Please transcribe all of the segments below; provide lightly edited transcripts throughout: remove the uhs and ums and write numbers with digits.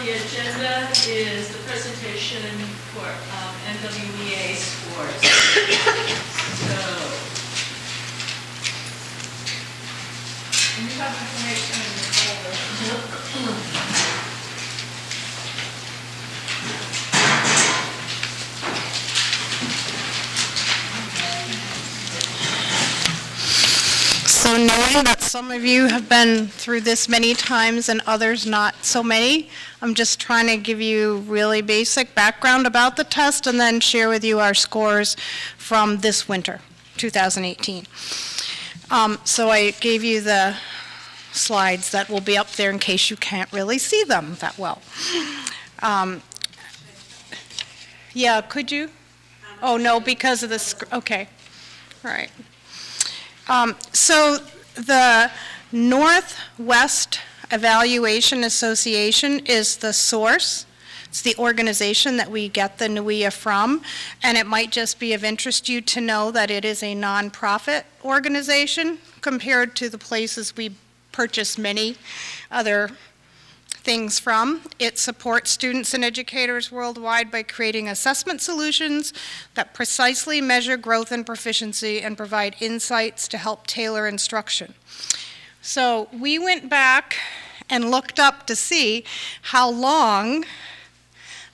the agenda is the presentation for NWEA scores. So, and you have information in the folder. So knowing that some of you have been through this many times and others not so many, I'm just trying to give you really basic background about the test and then share with you our scores from this winter, 2018. So I gave you the slides that will be up there in case you can't really see them that well. Yeah, could you? Oh, no, because of the, okay, all right. So the Northwest Evaluation Association is the source. It's the organization that we get the NWEA from, and it might just be of interest to you to know that it is a nonprofit organization compared to the places we purchase many other things from. It supports students and educators worldwide by creating assessment solutions that precisely measure growth and proficiency and provide insights to help tailor instruction. So we went back and looked up to see how long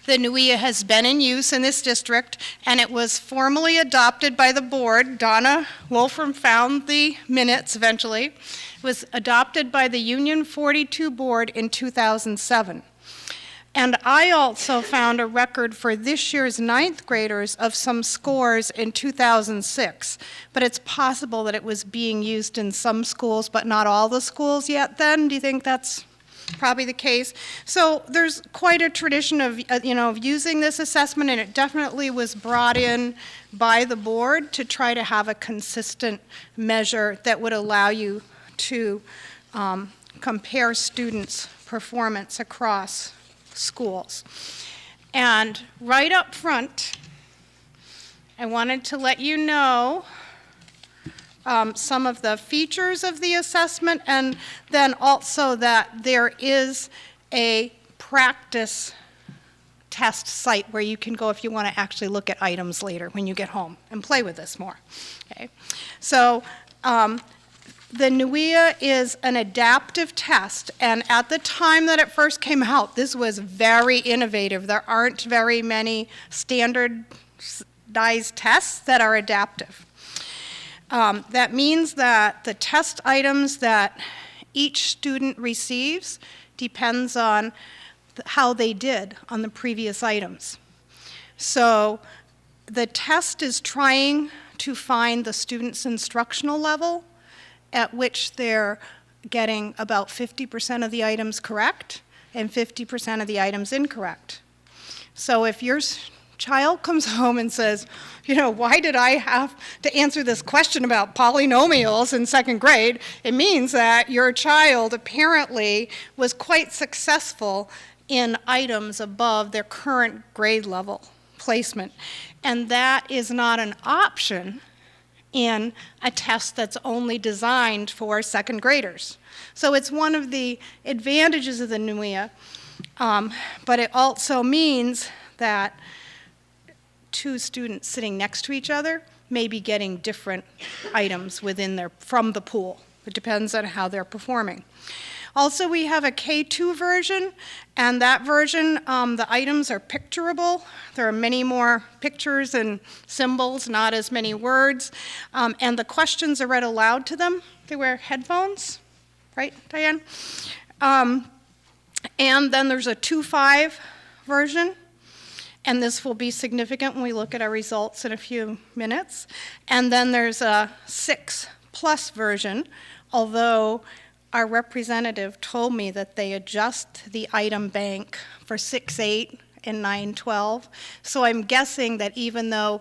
the NWEA has been in use in this district, and it was formally adopted by the board. Donna Wolfram found the minutes eventually. It was adopted by the Union 42 board in 2007. And I also found a record for this year's 9th graders of some scores in 2006. But it's possible that it was being used in some schools, but not all the schools yet then. Do you think that's probably the case? So there's quite a tradition of, of using this assessment, and it definitely was brought in by the board to try to have a consistent measure that would allow you to compare students' performance across schools. And right up front, I wanted to let you know some of the features of the assessment, and then also that there is a practice test site where you can go if you want to actually look at items later when you get home and play with this more. Okay, so the NWEA is an adaptive test, and at the time that it first came out, this was very innovative. There aren't very many standardized tests that are adaptive. That means that the test items that each student receives depends on how they did on the previous items. So the test is trying to find the student's instructional level at which they're getting about 50% of the items correct and 50% of the items incorrect. So if your child comes home and says, why did I have to answer this question about polynomials in 2nd grade? It means that your child apparently was quite successful in items above their current grade level placement. And that is not an option in a test that's only designed for 2nd graders. So it's one of the advantages of the NWEA, but it also means that 2 students sitting next to each other may be getting different items from the pool. It depends on how they're performing. Also, we have a K2 version, and that version, the items are picturable. There are many more pictures and symbols, not as many words, and the questions are read aloud to them. They wear headphones, right, Diane? And then there's a 2.5 version, and this will be significant when we look at our results in a few minutes. And then there's a 6+ version, although our representative told me that they adjust the item bank for 6-8 and 9-12. So I'm guessing that even though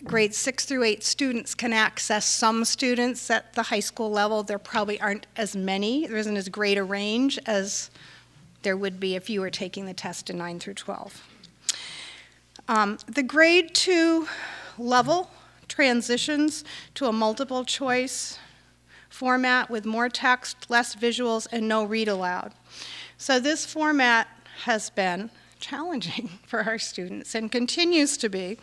grades 6 through 8 students can access some students at the high school level, there probably aren't as many. There isn't as great a range as there would be if you were taking the test in 9 through 12. The grade 2 level transitions to a multiple choice format with more text, less visuals, and no read aloud. So this format has been challenging for our students and continues to be.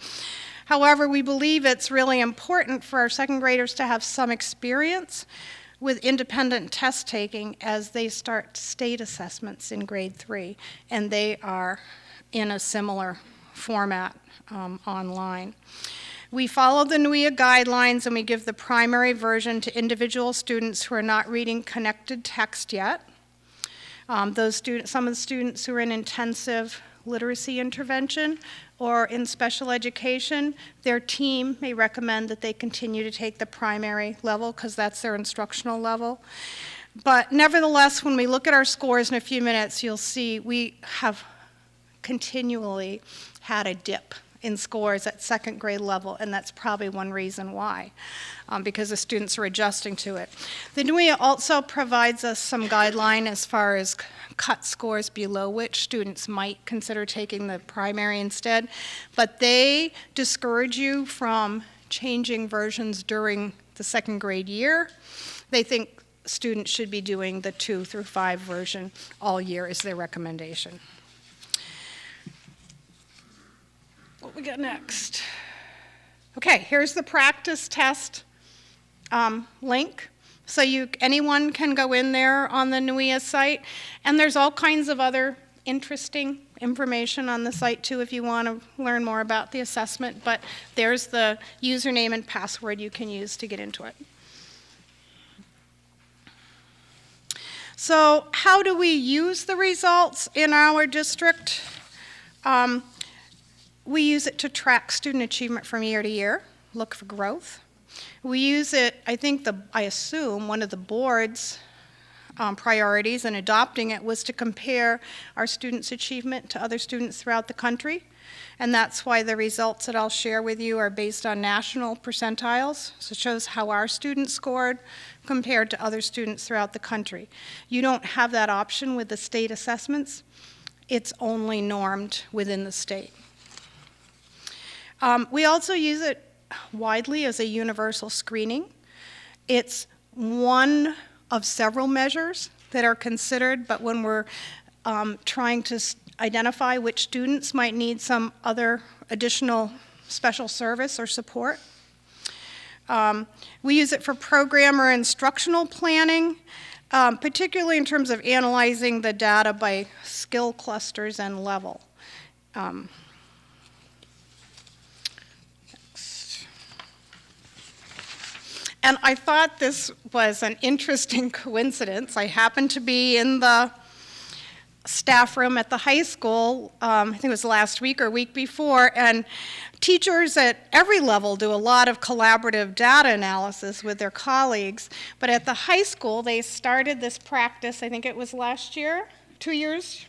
However, we believe it's really important for our second graders to have some experience with independent test taking as they start state assessments in grade 3, and they are in a similar format online. We follow the NWEA guidelines, and we give the primary version to individual students who are not reading connected text yet. Some of the students who are in intensive literacy intervention or in special education, their team may recommend that they continue to take the primary level because that's their instructional level. But nevertheless, when we look at our scores in a few minutes, you'll see we have continually had a dip in scores at second grade level, and that's probably one reason why, because the students are adjusting to it. The NWEA also provides us some guideline as far as cut scores below which students might consider taking the primary instead, but they discourage you from changing versions during the second grade year. They think students should be doing the 2 through 5 version all year is their recommendation. What we got next? Okay, here's the practice test link. So anyone can go in there on the NWEA site, and there's all kinds of other interesting information on the site too if you want to learn more about the assessment, but there's the username and password you can use to get into it. So how do we use the results in our district? We use it to track student achievement from year to year, look for growth. We use it, I assume, one of the board's priorities in adopting it was to compare our students' achievement to other students throughout the country. And that's why the results that I'll share with you are based on national percentiles. So it shows how our students scored compared to other students throughout the country. You don't have that option with the state assessments. It's only normed within the state. We also use it widely as a universal screening. It's one of several measures that are considered, but when we're trying to identify which students might need some other additional special service or support. We use it for program or instructional planning, particularly in terms of analyzing the data by skill clusters and level. And I thought this was an interesting coincidence. I happened to be in the staff room at the high school, I think it was last week or week before, and teachers at every level do a lot of collaborative data analysis with their colleagues. But at the high school, they started this practice, I think it was last year, 2 years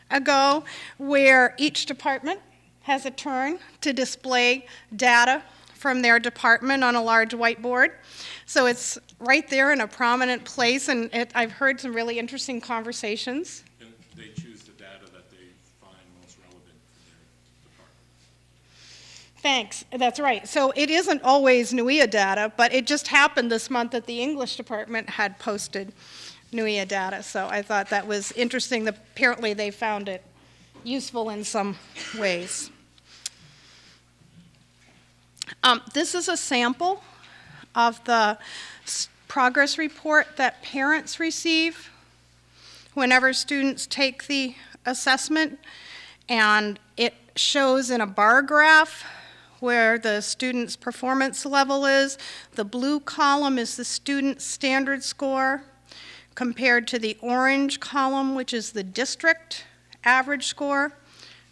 ago, where each department has a turn to display data from their department on a large whiteboard. So it's right there in a prominent place, and I've heard some really interesting conversations. And they choose the data that they find most relevant for their department. Thanks, that's right. So it isn't always NWEA data, but it just happened this month that the English department had posted NWEA data. So I thought that was interesting. Apparently they found it useful in some ways. This is a sample of the progress report that parents receive whenever students take the assessment, and it shows in a bar graph where the student's performance level is. The blue column is the student's standard score compared to the orange column, which is the district average score,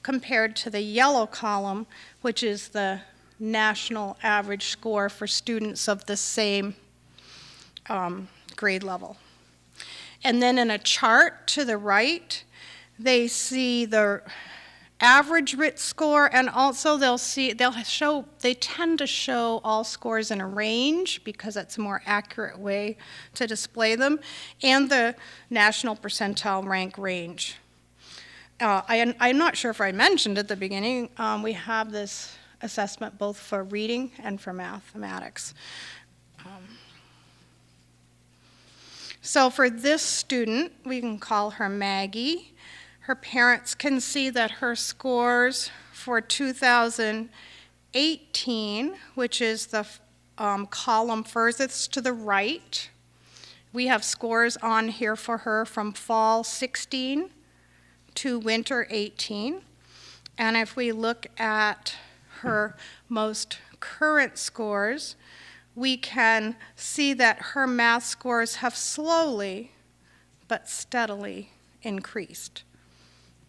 compared to the yellow column, which is the national average score for students of the same grade level. And then in a chart to the right, they see the average RIT score, and also they tend to show all scores in a range because that's a more accurate way to display them, and the national percentile rank range. I'm not sure if I mentioned at the beginning, we have this assessment both for reading and for mathematics. So for this student, we can call her Maggie. her parents can see that her scores for 2018, which is the column furthest to the right, we have scores on here for her from fall 16 to winter 18. And if we look at her most current scores, we can see that her math scores have slowly but steadily increased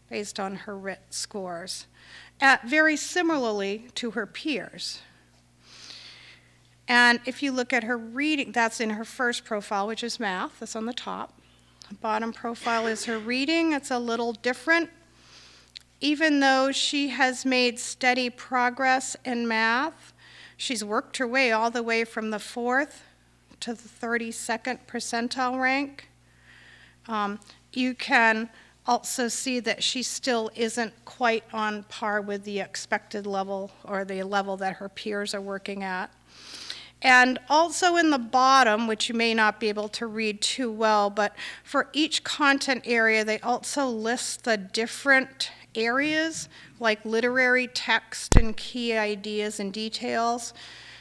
based on her RIT scores, very similarly to her peers. And if you look at her reading, that's in her first profile, which is math, that's on the top. The bottom profile is her reading, it's a little different. Even though she has made steady progress in math, she's worked her way all the way from the 4th to the 32nd percentile rank. You can also see that she still isn't quite on par with the expected level or the level that her peers are working at. And also in the bottom, which you may not be able to read too well, but for each content area, they also list the different areas, like literary text and key ideas and details,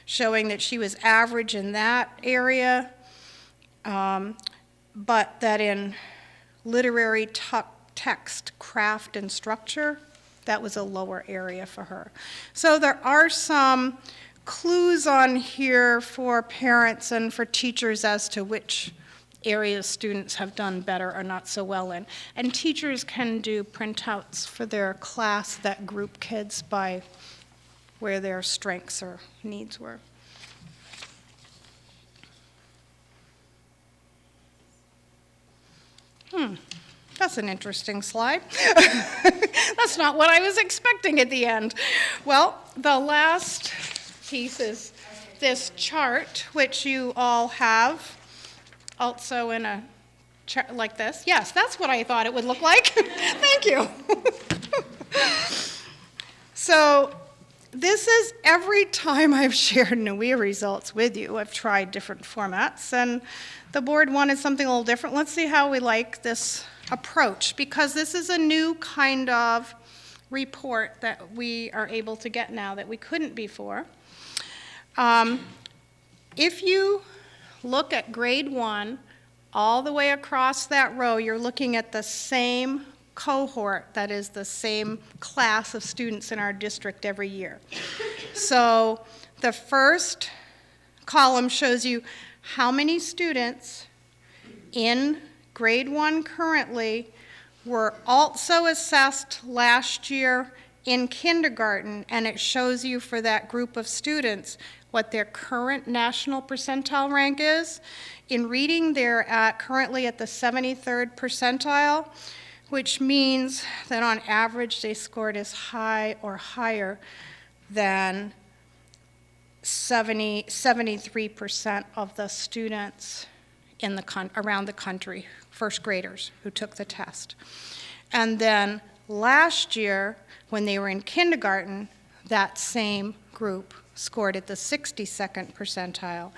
showing that she was average in that area, but that in literary text, craft, and structure, that was a lower area for her. So there are some clues on here for parents and for teachers as to which areas students have done better or not so well in. And teachers can do printouts for their class that group kids by where their strengths or needs were. That's an interesting slide. That's not what I was expecting at the end. Well, the last piece is this chart, which you all have also in a chart like this. Yes, that's what I thought it would look like. Thank you. So this is every time I've shared NUIA results with you, I've tried different formats, and the board wanted something a little different. Let's see how we like this approach, because this is a new kind of report that we are able to get now that we couldn't before. If you look at grade 1, all the way across that row, you're looking at the same cohort, that is the same class of students in our district every year. So the first column shows you how many students in grade 1 currently were also assessed last year in kindergarten, and it shows you for that group of students what their current national percentile rank is. In reading, they're currently at the 73rd percentile, which means that on average they scored as high or higher than 73% of the students in the around the country, first graders who took the test. And then last year, when they were in kindergarten, that same group scored at the 62nd percentile.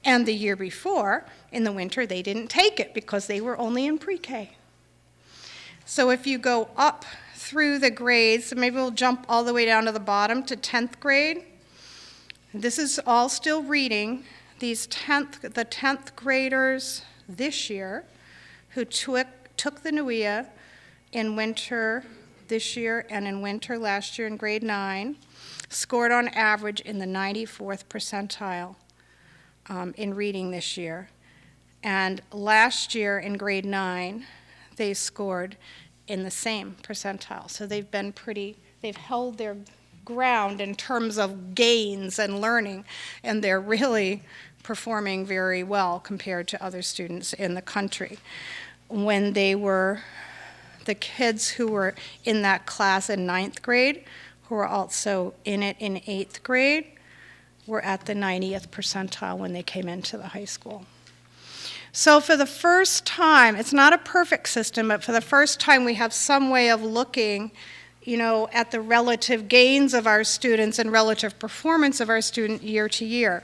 And the year before, in the winter, they didn't take it because they were only in pre-K. So if you go up through the grades, so maybe we'll jump all the way down to the bottom to 10th grade. This is all still reading. The 10th graders this year who took the NUIA in winter this year and in winter last year in grade 9 scored on average in the 94th percentile in reading this year. And last year in grade 9, they scored in the same percentile. So they've held their ground in terms of gains and learning, and they're really performing very well compared to other students in the country. When they were the kids who were in that class in 9th grade, who were also in it in 8th grade, were at the 90th percentile when they came into the high school. So for the first time, it's not a perfect system, but for the first time we have some way of looking, at the relative gains of our students and relative performance of our student year to year.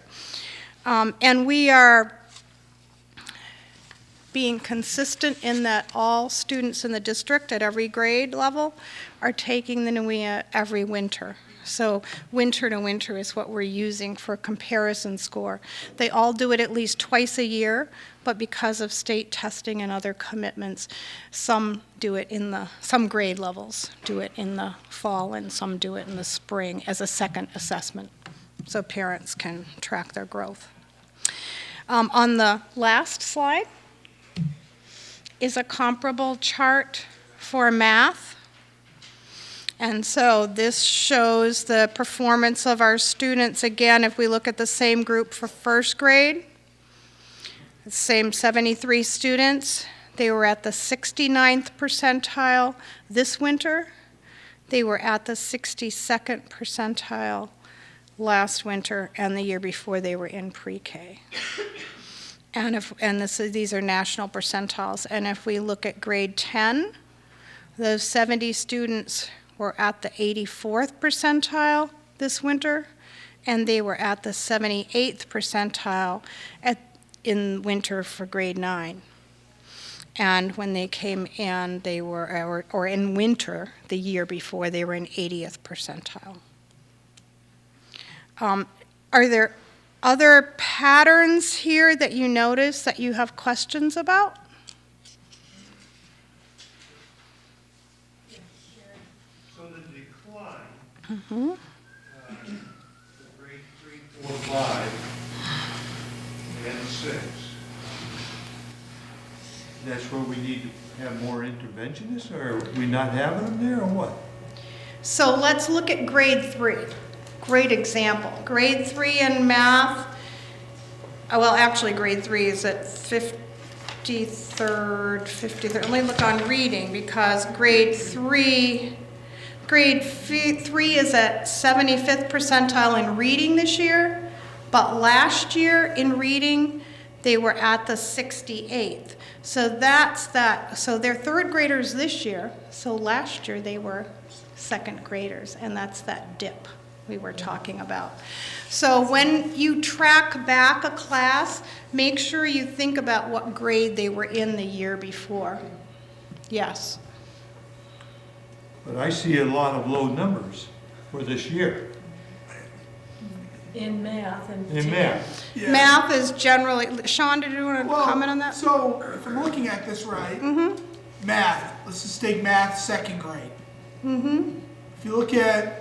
And we are being consistent in that all students in the district at every grade level are taking the NUIA every winter. So winter to winter is what we're using for comparison score. They all do it at least twice a year, but because of state testing and other commitments, some grade levels do it in the fall and some do it in the spring as a second assessment, so parents can track their growth. On the last slide is a comparable chart for math. And so this shows the performance of our students. Again, if we look at the same group for first grade, the same 73 students, they were at the 69th percentile this winter. They were at the 62nd percentile last winter, and the year before they were in pre-K. These are national percentiles. And if we look at grade 10, those 70 students were at the 84th percentile this winter, and they were at the 78th percentile in winter for grade 9. And when they came in, they were, or in winter, the year before, they were in 80th percentile. Are there other patterns here that you notice that you have questions about? So the decline, Mm-hmm. the grade 3, 4, 5, and 6, that's where we need to have more interventionists, or are we not having them there, or what? So let's look at grade 3. Great example. Grade 3 in math, well, actually, grade 3 is at 53rd. Let me look on reading, because grade 3 is at 75th percentile in reading this year, but last year in reading, they were at the 68th. So that's that. So they're third graders this year, so last year they were second graders, and that's that dip we were talking about. So when you track back a class, make sure you think about what grade they were in the year before. Yes? But I see a lot of low numbers for this year. In math and. In math. Yeah. Math is generally, Sean, did you want to Well, comment on that? So if I'm looking at this right, math, let's just take math second grade. If you look at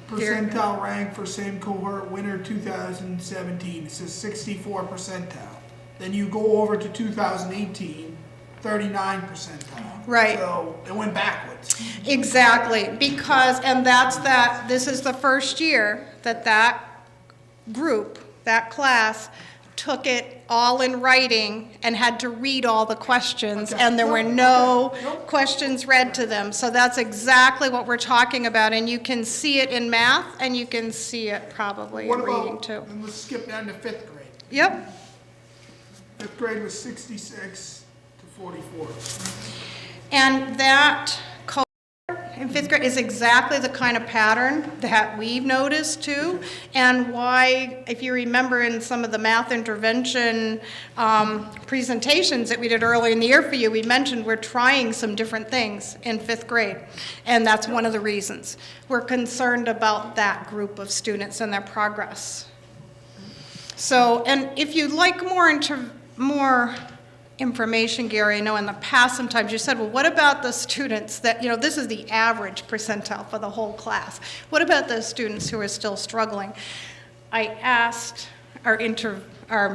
percentile rank for same cohort winter 2017, it says 64 percentile. Then you go over to 2018, 39 percentile. Right. So it went backwards. Exactly, because, and this is the first year that group, that class, took it all in writing and had to read all the questions, and there were no questions read to them. So that's exactly what we're talking about, and you can see it in math, and you can see it probably in reading too. And let's skip down to fifth grade. Yep. Fifth grade was 66 to 44. And that cohort in fifth grade is exactly the kind of pattern that we've noticed too, and why, if you remember in some of the math intervention presentations that we did earlier in the year for you, we mentioned we're trying some different things in fifth grade, and that's one of the reasons. We're concerned about that group of students and their progress. So, and if you'd like more information, Gary, I know in the past sometimes you said, well, what about the students that, this is the average percentile for the whole class. What about those students who are still struggling? I asked our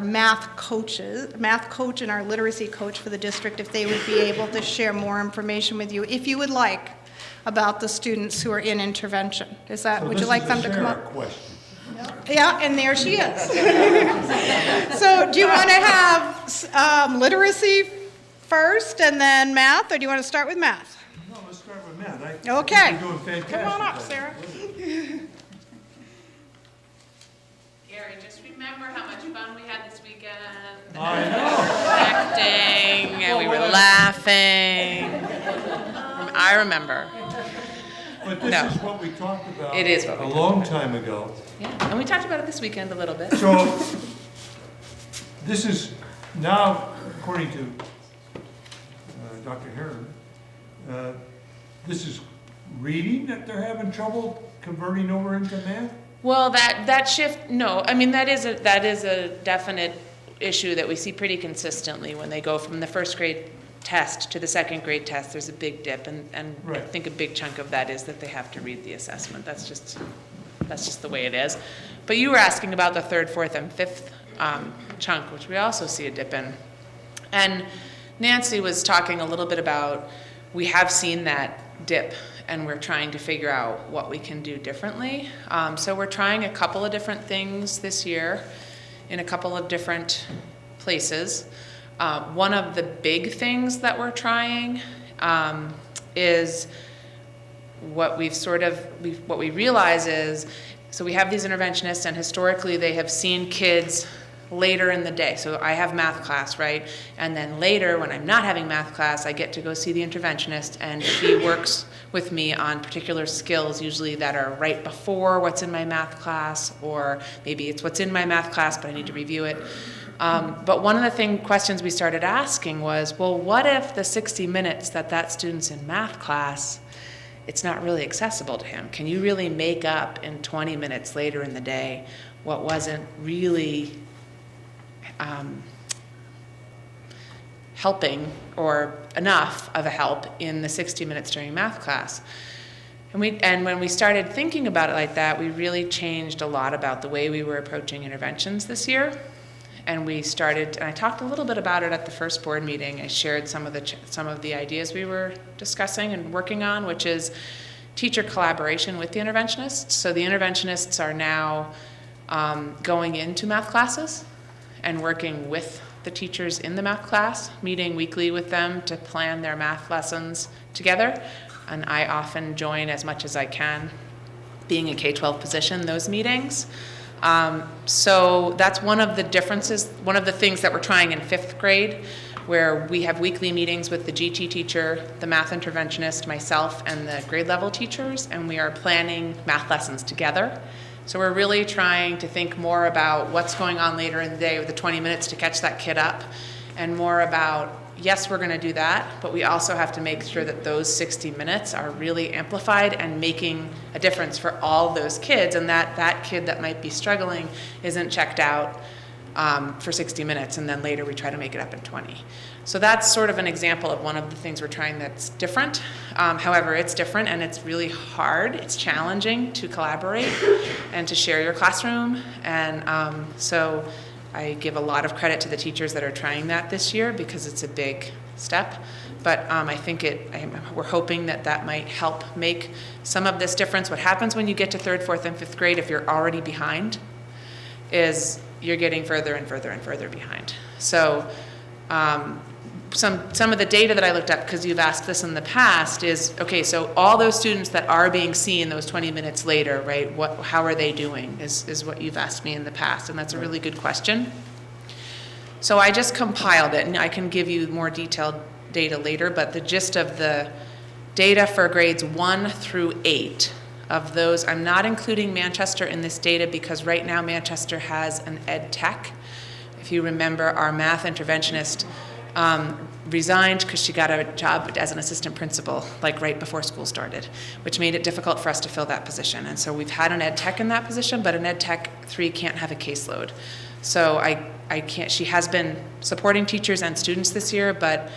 math coach and our literacy coach for the district if they would be able to share more information with you, if you would like, about the students who are in intervention. Would you like them to come up? Question. Yeah, and there she is. So do you want to have literacy first and then math, or do you want to start with math? No, let's start with math. Okay. I think you're doing fantastic. Come on up, Sarah. Gary, just remember how much fun we had this weekend. I know. Acting, and we were laughing. I remember. But this No. is what we talked about It is what we a talked long time ago. Yeah, and we talked about it this weekend a little bit. So this is now, according to Dr. Heron, this is reading that they're having trouble converting over into math? Well, that shift, no, I mean, that is a definite issue that we see pretty consistently when they go from the first grade test to the second grade test. There's a big dip, and I Right. think a big chunk of that is that they have to read the assessment. That's just the way it is. But you were asking about the third, fourth, and fifth chunk, which we also see a dip in. And Nancy was talking a little bit about, we have seen that dip, and we're trying to figure out what we can do differently. So we're trying a couple of different things this year in a couple of different places. One of the big things that we're trying is what we realize is, so we have these interventionists, and historically they have seen kids later in the day. So I have math class, right? And then later, when I'm not having math class, I get to go see the interventionist, and she works with me on particular skills, usually that are right before what's in my math class, or maybe it's what's in my math class, but I need to review it. But one of the questions we started asking was, well, what if the 60 minutes that student's in math class, it's not really accessible to him? Can you really make up in 20 minutes later in the day what wasn't really helping or enough of a help in the 60 minutes during math class? And when we started thinking about it like that, we really changed a lot about the way we were approaching interventions this year. And I talked a little bit about it at the first board meeting. I shared some of the ideas we were discussing and working on, which is teacher collaboration with the interventionists. So the interventionists are now going into math classes and working with the teachers in the math class, meeting weekly with them to plan their math lessons together. And I often join as much as I can, being a K-12 position, those meetings. So that's one of the differences, one of the things that we're trying in fifth grade, where we have weekly meetings with the GT teacher, the math interventionist, myself, and the grade level teachers, and we are planning math lessons together. So we're really trying to think more about what's going on later in the day with the 20 minutes to catch that kid up, and more about, yes, we're going to do that, but we also have to make sure that those 60 minutes are really amplified and making a difference for all those kids, and that kid that might be struggling isn't checked out for 60 minutes, and then later we try to make it up in 20. So that's sort of an example of one of the things we're trying that's different. However, it's different, and it's really hard. It's challenging to collaborate and to share your classroom, and so I give a lot of credit to the teachers that are trying that this year, because it's a big step. But I think we're hoping that might help make some of this difference. What happens when you get to third, fourth, and fifth grade, if you're already behind, is you're getting further and further and further behind. So some of the data that I looked up, because you've asked this in the past, is, okay, so all those students that are being seen those 20 minutes later, right, how are they doing, is what you've asked me in the past, and that's a really good question. So I just compiled it, and I can give you more detailed data later, but the gist of the data for grades 1 through 8, of those, I'm not including Manchester in this data because right now Manchester has an ed tech. If you remember, our math interventionist resigned because she got a job as an assistant principal, like right before school started, which made it difficult for us to fill that position. And so we've had an ed tech in that position, but an ed tech 3 can't have a caseload. So I can't, she has been supporting teachers and students this year, but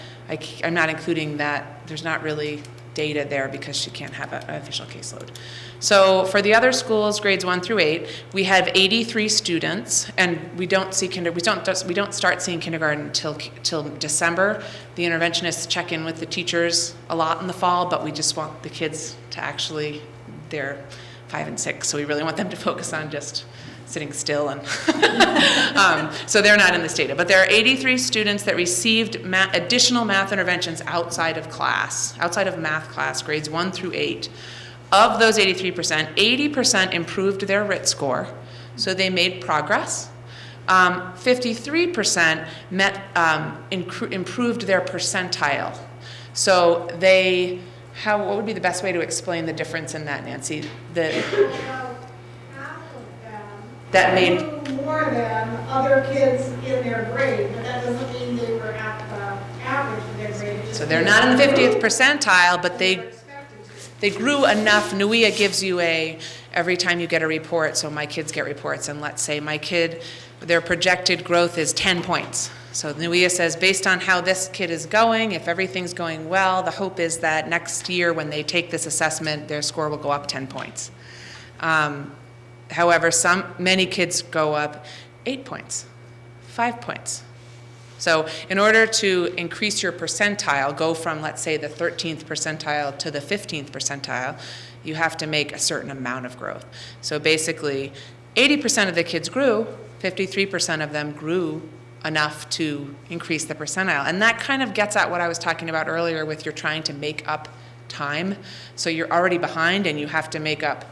I'm not including that. There's not really data there because she can't have an official caseload. So for the other schools, grades 1 through 8, we have 83 students, and we don't start seeing kindergarten till December. The interventionists check in with the teachers a lot in the fall, but we just want the kids to actually, they're 5 and 6, so we really want them to focus on just sitting still, and so they're not in this data. But there are 83 students that received additional math interventions outside of math class, grades 1 through 8. Of those 83%, 80% improved their RIT score, so they made progress. 53% improved their percentile. So what would be the best way to explain the difference in that, Nancy? That made more than other kids in their grade, but that doesn't mean they were at the average of their grade. It So they're not in the 50th percentile, but they grew enough. NUIA gives you every time you get a report, so my kids get reports, and let's say my kid, their projected growth is 10 points. So NUIA says, based on how this kid is going, if everything's going well, the hope is that next year when they take this assessment, their score will go up 10 points. However, many kids go up 8 points, 5 points. So in order to increase your percentile, go from, let's say, the 13th percentile to the 15th percentile, you have to make a certain amount of growth. So basically, 80% of the kids grew, 53% of them grew enough to increase the percentile. And that kind of gets at what I was talking about earlier with you're trying to make up time. So you're already behind and you have to make up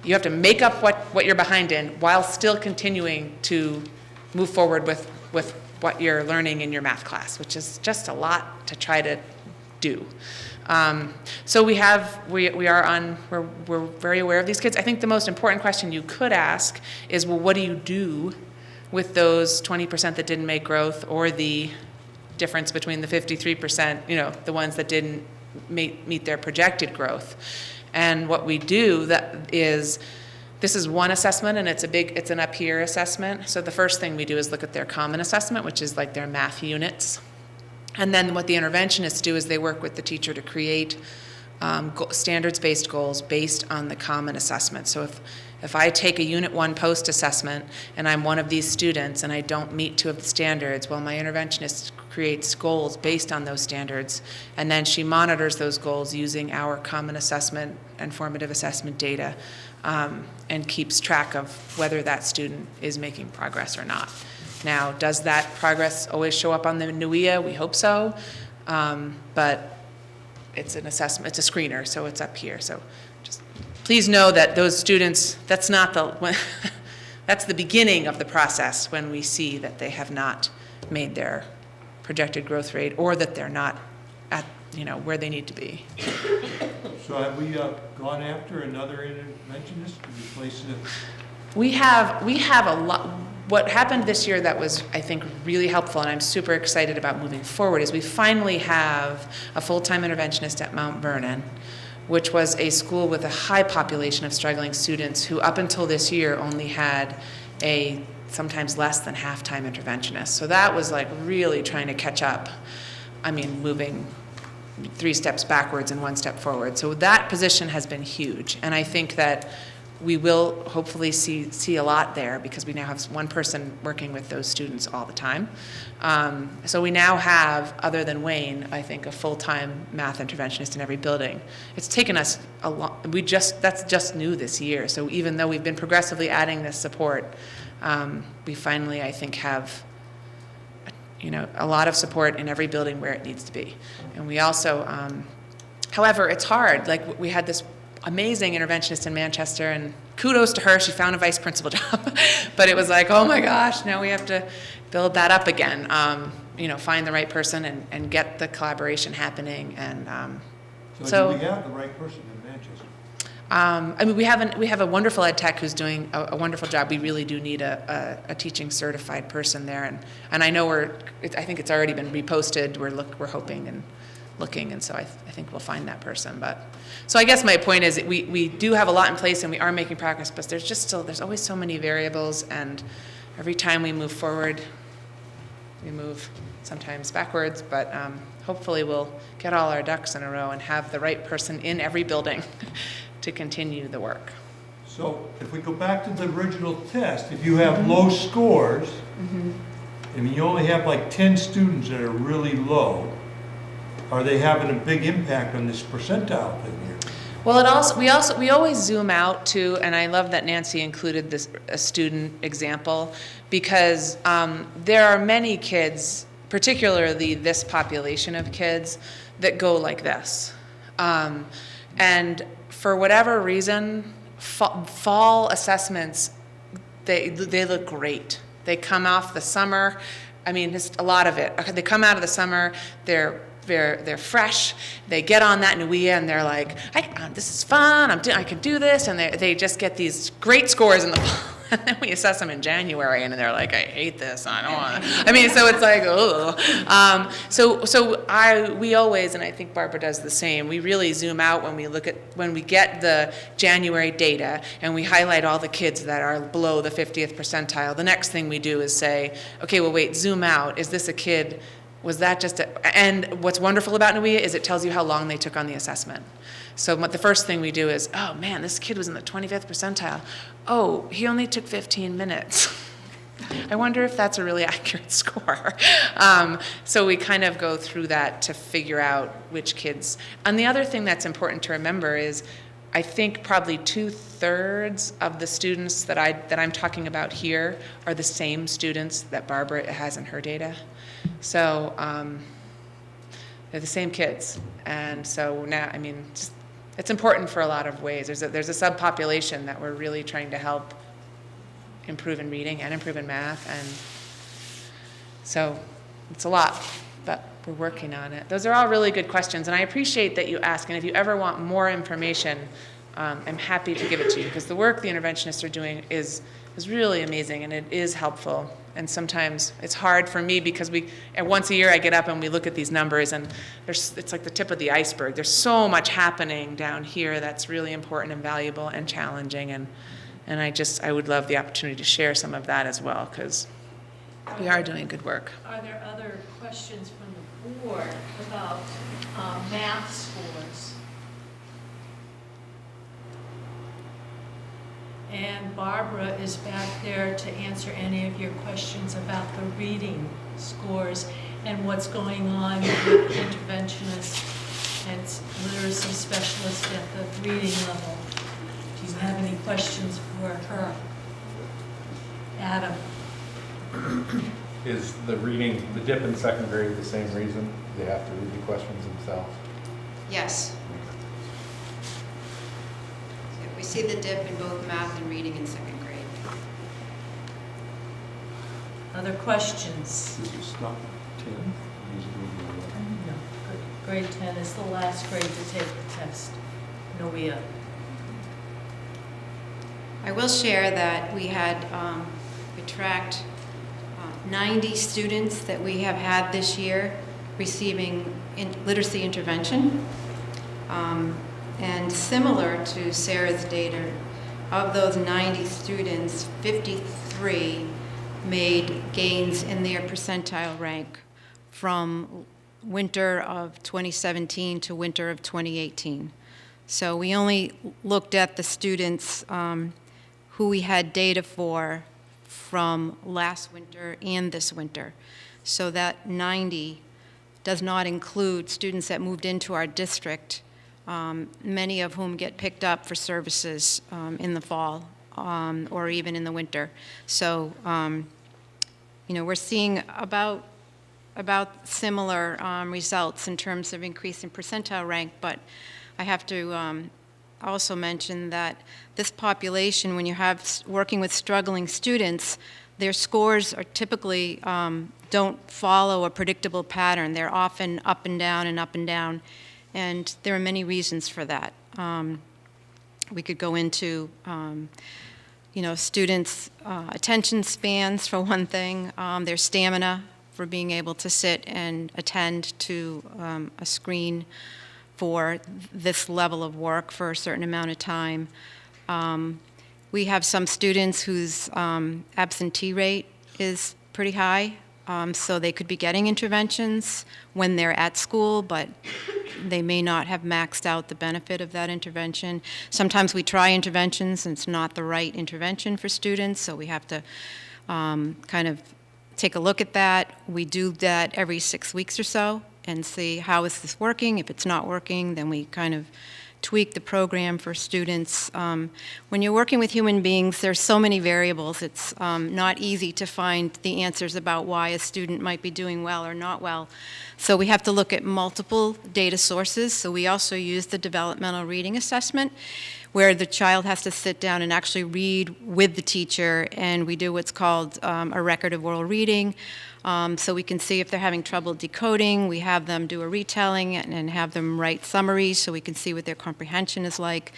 what you're behind in while still continuing to move forward with what you're learning in your math class, which is just a lot to try to do. So we're very aware of these kids. I think the most important question you could ask is, well, what do you do with those 20% that didn't make growth, or the difference between the 53%, the ones that didn't meet their projected growth? And what we do this is one assessment, and it's an up here assessment. So the first thing we do is look at their common assessment, which is like their math units. And then what the interventionists do is they work with the teacher to create standards-based goals based on the common assessment. So if I take a Unit 1 post-assessment and I'm one of these students and I don't meet 2 of the standards, well, my interventionist creates goals based on those standards, and then she monitors those goals using our common assessment and formative assessment data, and keeps track of whether that student is making progress or not. Now, does that progress always show up on the NUIA? We hope so, but it's an assessment, it's a screener, so it's up here. So just please know that those students, that's the beginning of the process when we see that they have not made their projected growth rate, or that they're not at where they need to be. So have we gone after another interventionist to replace it? We have a lot. What happened this year that was, I think, really helpful, and I'm super excited about moving forward, is we finally have a full-time interventionist at Mount Vernon, which was a school with a high population of struggling students who up until this year only had a sometimes less than half-time interventionist. So that was like really trying to catch up. I mean, moving 3 steps backwards and 1 step forward. So that position has been huge, and I think that we will hopefully see a lot there, because we now have one person working with those students all the time. So we now have, other than Wayne, I think, a full-time math interventionist in every building. It's taken us a long, that's just new this year. So even though we've been progressively adding this support, we finally, I think, have a lot of support in every building where it needs to be. And we also, however, it's hard. Like, we had this amazing interventionist in Manchester, and kudos to her, she found a vice principal job. But it was like, oh my gosh, now we have to build that up again, find the right person and get the collaboration happening. And So do we have the right person in Manchester? I mean, we have a wonderful ed tech who's doing a wonderful job. We really do need a teaching certified person there, and I know I think it's already been reposted. We're hoping and looking, and so I think we'll find that person. But so I guess my point is we do have a lot in place and we are making progress, but there's always so many variables, and every time we move forward, we move sometimes backwards. But hopefully we'll get all our ducks in a row and have the right person in every building to continue the work. So if we go back to the original test, if you have low scores, I mean, you only have like 10 students that are really low, are they having a big impact on this percentile thing here? Well, we always zoom out to, and I love that Nancy included a student example, because there are many kids, particularly this population of kids, that go like this. And for whatever reason, fall assessments, they look great. They come off the summer. I mean, just a lot of it. They come out of the summer, they're fresh. They get on that NUIA and they're like, this is fun. I can do this, and they just get these great scores in the fall. And then we assess them in January, and they're like, I hate this, I don't want to. I mean, so it's like, we always, and I think Barbara does the same, we really zoom out when we get the January data, and we highlight all the kids that are below the 50th percentile. The next thing we do is say, okay, well, wait, zoom out. Is this a kid? Was that just and what's wonderful about NUIA is it tells you how long they took on the assessment. So the first thing we do is, oh man, this kid was in the 25th percentile. Oh, he only took 15 minutes. I wonder if that's a really accurate score. So we kind of go through that to figure out which kids. And the other thing that's important to remember is, I think probably 2/3 of the students that I'm talking about here are the same students that Barbara has in her data. So they're the same kids. And so now, I mean, it's important for a lot of ways. There's a subpopulation that we're really trying to help improve in reading and improve in math. And so it's a lot, but we're working on it. Those are all really good questions, and I appreciate that you ask. And if you ever want more information, I'm happy to give it to you, because the work the interventionists are doing is really amazing, and it is helpful. And sometimes it's hard for me because once a year I get up and we look at these numbers, and it's like the tip of the iceberg. There's so much happening down here that's really important and valuable and challenging, and I would love the opportunity to share some of that as well, because we are doing good work. Are there other questions from the board about math scores? And Barbara is back there to answer any of your questions about the reading scores and what's going on with interventionists and literacy specialists at the reading level. Do you have any questions for her? Adam? Is the dip in second grade the same reason? They have to read the questions themselves? Yes. We see the dip in both math and reading in second grade. Other questions? This is not 10. No. Grade 10 is the last grade to take the test. NUIA. I will share that we tracked 90 students that we have had this year receiving literacy intervention. And similar to Sarah's data, of those 90 students, 53 made gains in their percentile rank from winter of 2017 to winter of 2018. So we only looked at the students who we had data for from last winter and this winter. So that 90 does not include students that moved into our district, many of whom get picked up for services in the fall or even in the winter. So, we're seeing about similar results in terms of increase in percentile rank, but I have to also mention that this population, when you have working with struggling students, their scores are typically don't follow a predictable pattern. They're often up and down and up and down, and there are many reasons for that. We could go into students' attention spans for one thing, their stamina for being able to sit and attend to a screen for this level of work for a certain amount of time. We have some students whose absentee rate is pretty high, so they could be getting interventions when they're at school, but they may not have maxed out the benefit of that intervention. Sometimes we try interventions and it's not the right intervention for students, so we have to kind of take a look at that. We do that every 6 weeks or so and see how is this working. If it's not working, then we kind of tweak the program for students. When you're working with human beings, there's so many variables. It's not easy to find the answers about why a student might be doing well or not well. So we have to look at multiple data sources. So we also use the developmental reading assessment. where the child has to sit down and actually read with the teacher, and we do what's called a record of oral reading. So we can see if they're having trouble decoding. We have them do a retelling and have them write summaries so we can see what their comprehension is like.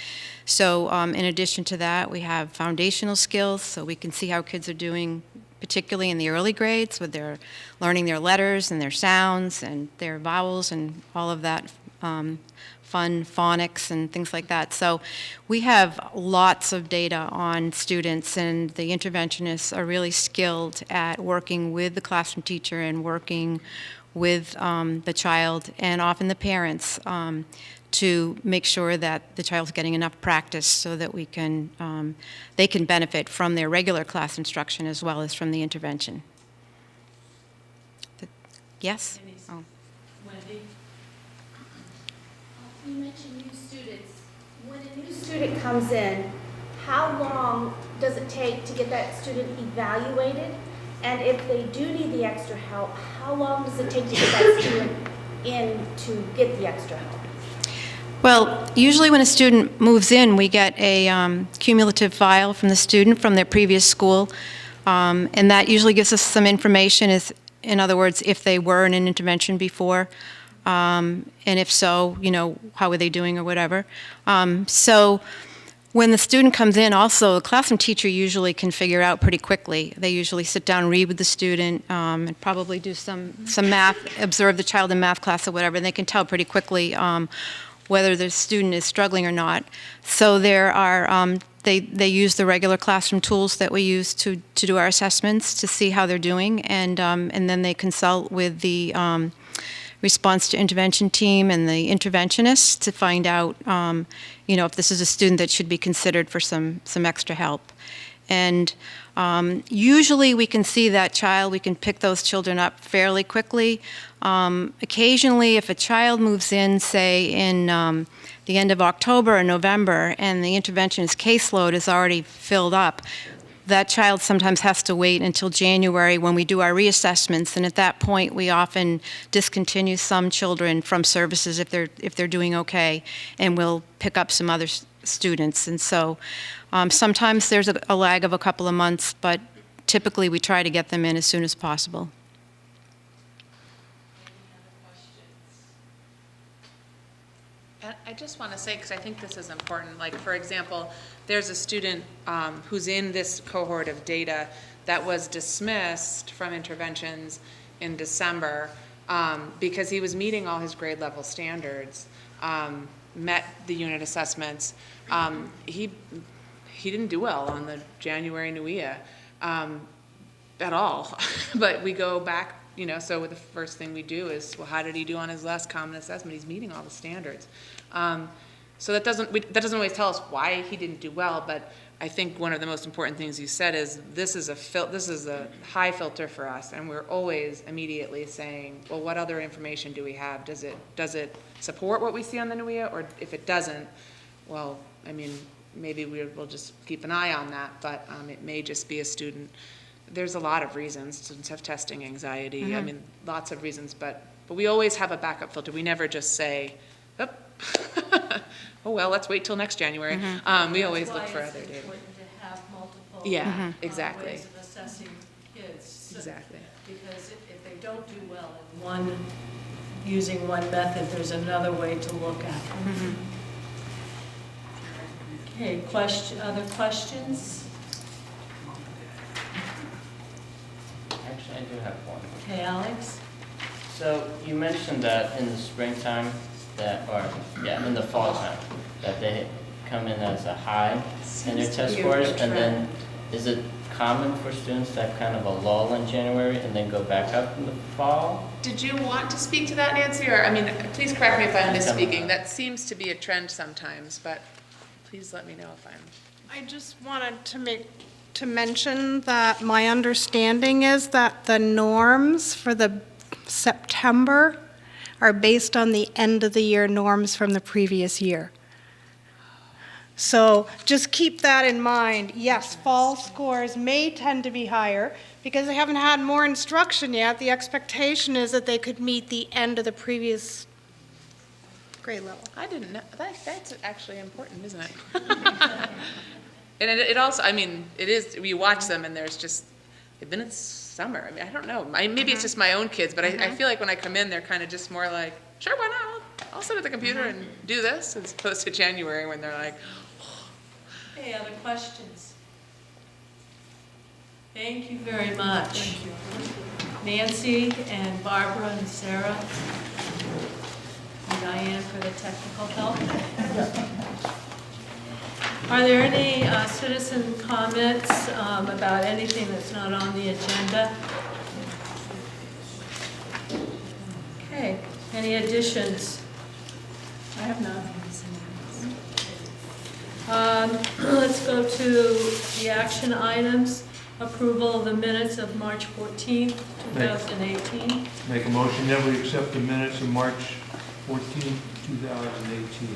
So in addition to that, we have foundational skills, so we can see how kids are doing, particularly in the early grades, with their learning their letters and their sounds and their vowels and all of that fun phonics and things like that. So we have lots of data on students, and the interventionists are really skilled at working with the classroom teacher and working with the child and often the parents to make sure that the child's getting enough practice so that we can, they can benefit from their regular class instruction as well as from the intervention. Yes? Oh. Wendy? You mentioned new students. When a new student comes in, how long does it take to get that student evaluated? And if they do need the extra help, how long does it take to get that student in to get the extra help? Well, usually when a student moves in, we get a cumulative file from the student from their previous school, and that usually gives us some information, in other words, if they were in an intervention before, and if so, you know, how are they doing or whatever. So when the student comes in, also, the classroom teacher usually can figure out pretty quickly. They usually sit down and read with the student and probably do some math, observe the child in math class or whatever, and they can tell pretty quickly whether the student is struggling or not. So there are, they use the regular classroom tools that we use to do our assessments to see how they're doing, and then they consult with the response to intervention team and the interventionists to find out, you know, if this is a student that should be considered for some extra help. And usually we can see that child, we can pick those children up fairly quickly. Occasionally, if a child moves in, say, in the end of October or November, and the interventionist caseload is already filled up, that child sometimes has to wait until January when we do our reassessments, and at that point we often discontinue some children from services if they're doing okay, and we'll pick up some other students. And so sometimes there's a lag of a couple of months, but typically we try to get them in as soon as possible. I just want to say, because I think this is important, like, for example, there's a student who's in this cohort of data that was dismissed from interventions in December because he was meeting all his grade level standards, met the unit assessments. He didn't do well on the January NUIA at all, but we go back, you know, so the first thing we do is, well, how did he do on his last common assessment? He's meeting all the standards. So that doesn't always tell us why he didn't do well, but I think one of the most important things you said is this is a high filter for us, and we're always immediately saying, well, what other information do we have? Does it support what we see on the NUIA, or if it doesn't, well, I mean, maybe we'll just keep an eye on that, but it may just be a student. There's a lot of reasons. Students have testing anxiety. Mm-hmm. I mean, lots of reasons, but we always have a backup filter. We never just say, oh, well, let's wait till next January. Mm-hmm. We always look for other data. It's important to have multiple exactly. ways of assessing kids. Exactly. Because if they don't do well in using one method, there's another way to look at them. Mm-hmm. Okay, other questions? Actually, I do have one. Okay, Alex? So you mentioned that in the springtime, in the fall time, that they come in as a high in their test scores, and then is it common for students to have kind of a lull in January and then go back up in the fall? Did you want to speak to that, Nancy? Or, I mean, please correct me if I'm misspeaking. That seems to be a trend sometimes, but please let me know if I'm... I just wanted to mention that my understanding is that the norms for the September are based on the end of the year norms from the previous year. So just keep that in mind. Yes, fall scores may tend to be higher because they haven't had more instruction yet. The expectation is that they could meet the end of the previous grade level. I didn't know, that's actually important, isn't it? And it also, I mean, it is, we watch them and there's just, they've been in summer, I mean, I don't know, maybe it's just my own kids, but I feel like when I come in, they're kind of just more like, sure, why not, I'll sit at the computer and do this, as opposed to January when they're like, Any other questions? Thank you very much. Nancy and Barbara and Sarah and Diane for the technical help. Are there any citizen comments about anything that's not on the agenda? Okay, any additions? I have none. Let's go to the action items. Approval of the minutes of March 14th, 2018. Make a motion that we accept the minutes of March 14th, 2018.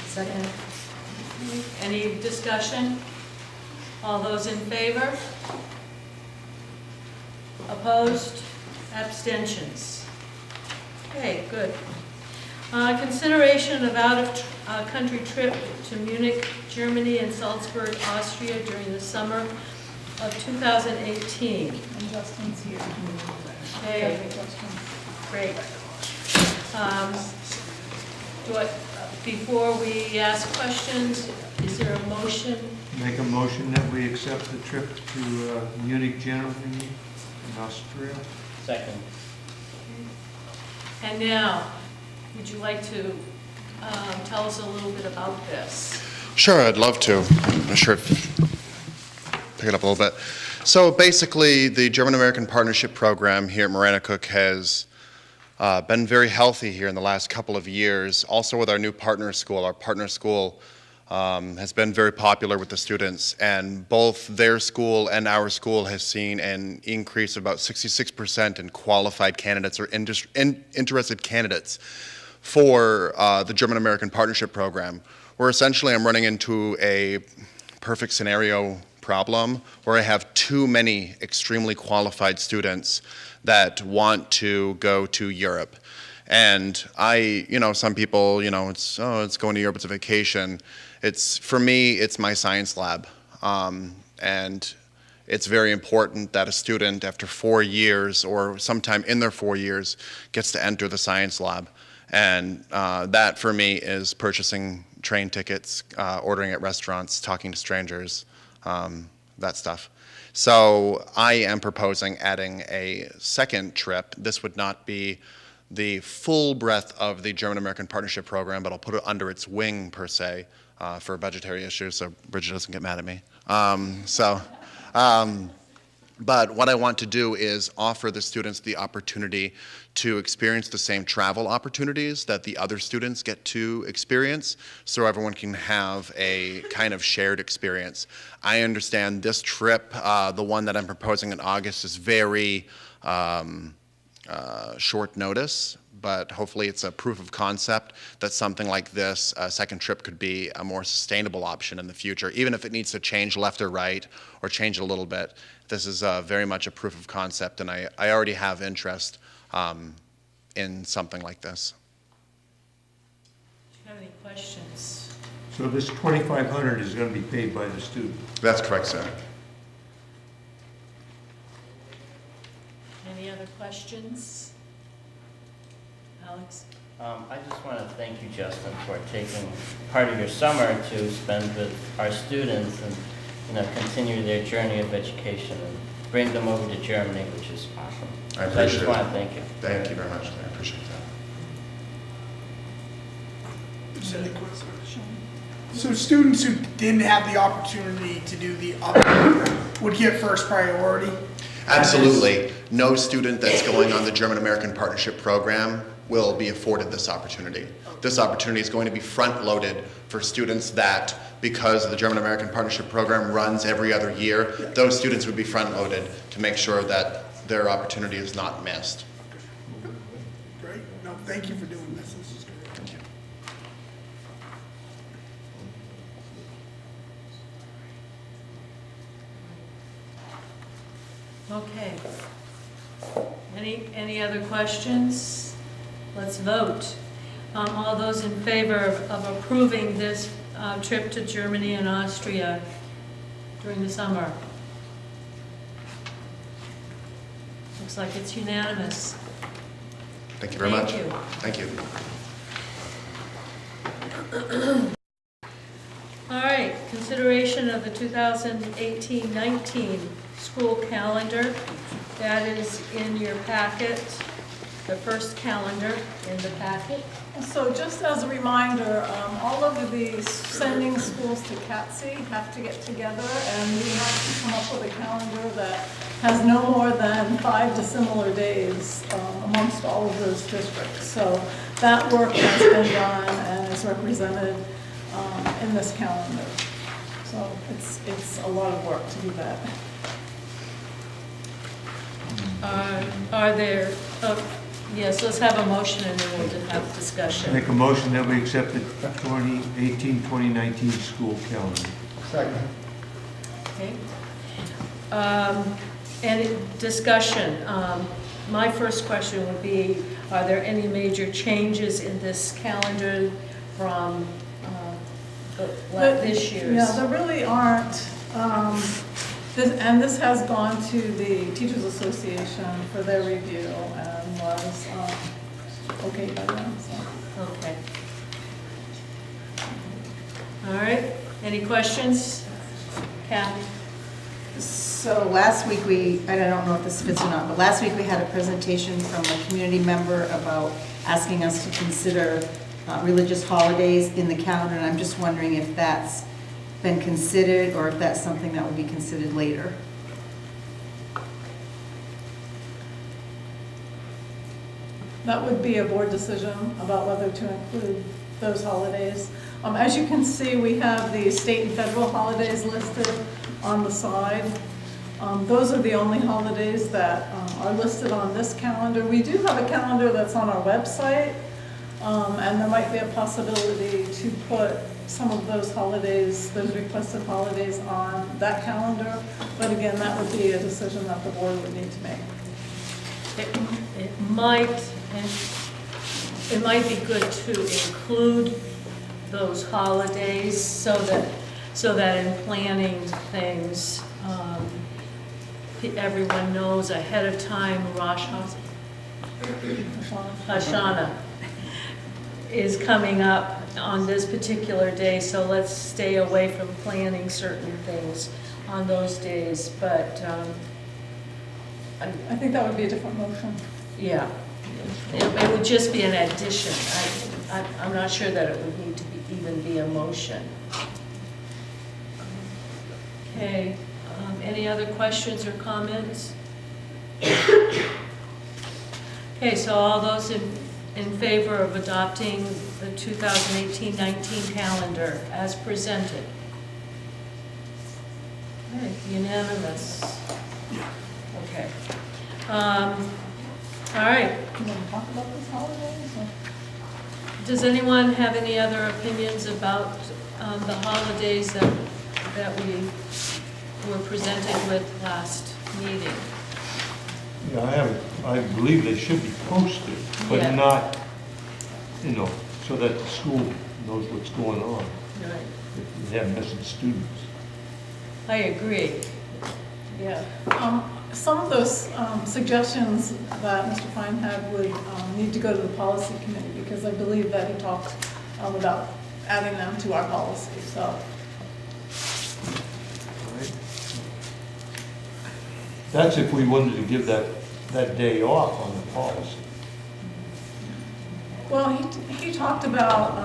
Second. Any discussion? All those in favor? Opposed? Abstentions? Okay, good. Consideration of out-of-country trip to Munich, Germany, and Salzburg, Austria during the summer of 2018. And Justin's here. Okay, great. Before we ask questions, is there a motion? Make a motion that we accept the trip to Munich, Germany, and Austria. Second. And now, would you like to tell us a little bit about this? Sure, I'd love to. I'm not sure if pick it up a little bit. So basically, the German-American Partnership Program here at Maranacook has been very healthy here in the last couple of years. Also with our new partner school. Our partner school has been very popular with the students, and both their school and our school has seen an increase of about 66% in qualified candidates or interested candidates for the German-American Partnership Program, where essentially I'm running into a perfect scenario problem where I have too many extremely qualified students that want to go to Europe. And some people, it's going to Europe, it's a vacation. For me, it's my science lab. And it's very important that a student after 4 years or sometime in their 4 years gets to enter the science lab. And that for me is purchasing train tickets, ordering at restaurants, talking to strangers, that stuff. So I am proposing adding a second trip. This would not be the full breadth of the German-American Partnership Program, but I'll put it under its wing per se for budgetary issues so Bridget doesn't get mad at me. But what I want to do is offer the students the opportunity to experience the same travel opportunities that the other students get to experience, so everyone can have a kind of shared experience. I understand this trip, the one that I'm proposing in August, is very short notice, but hopefully it's a proof of concept that something like this, a second trip, could be a more sustainable option in the future, even if it needs to change left or right or change it a little bit. This is very much a proof of concept, and I already have interest in something like this. Do you have any questions? So this $2,500 is going to be paid by the student? That's correct, sir. Any other questions? Alex? I just want to thank you, Justin, for taking part of your summer to spend with our students and continue their journey of education and bring them over to Germany, which is awesome. I appreciate so I just it. want to thank you. Thank you very much. I appreciate that. So students who didn't have the opportunity to do the other would get first priority? Absolutely. No student that's going on the German-American Partnership Program will be afforded this opportunity. This opportunity is going to be front-loaded for students that, because the German-American Partnership Program runs every other year, those students would be front-loaded to make sure that their opportunity is not missed. Great. No, thank you for doing this. This is great. Thank you. Okay. Any other questions? Let's vote. All those in favor of approving this trip to Germany and Austria during the summer? Looks like it's unanimous. Thank you very much. Thank you. Thank you. All right, consideration of the 2018-19 school calendar. That is in your packet, the first calendar in the packet. So just as a reminder, all of the sending schools to CATSI have to get together, and we have to come up with a calendar that has no more than 5 dissimilar days amongst all of those districts. So that work has been done and is represented in this calendar. So it's a lot of work to do that. Are there, yes, let's have a motion and then we'll have discussion. Make a motion that we accept the 2018-2019 school calendar. Second. Okay. Any discussion? My first question would be, are there any major changes in this calendar from this year's? Yeah, there really aren't. This has gone to the Teachers Association for their review and was okay by them. So. Okay. All right. Any questions? Kathy? So last week I don't know if this fits or not, but last week we had a presentation from a community member about asking us to consider religious holidays in the calendar, and I'm just wondering if that's been considered or if that's something that will be considered later. That would be a board decision about whether to include those holidays. As you can see, we have the state and federal holidays listed on the side. Those are the only holidays that are listed on this calendar. We do have a calendar that's on our website, and there might be a possibility to put some of those holidays, those requested holidays on that calendar. But again, that would be a decision that the board would need to make. It might be good to include those holidays so that in planning things, everyone knows ahead of time Rosh Hashanah is coming up on this particular day, so let's stay away from planning certain things on those days, but I think that would be a different motion. yeah, it would just be an addition. I'm not sure that it would need to even be a motion. Okay, any other questions or comments? Okay, so all those in favor of adopting the 2018-19 calendar as presented? Okay, unanimous. Okay. All right. You want to talk about this holidays? Does anyone have any other opinions about the holidays that we were presented with last meeting? Yeah, I believe they should be posted, but Yeah. not, so that the school knows what's going on. Right. If we have missing students. I agree. Yeah. Some of those suggestions that Mr. Fine had would need to go to the policy committee, because I believe that he talked about adding them to our policy, so. Right. That's if we wanted to give that day off on the policy. Well, he talked about,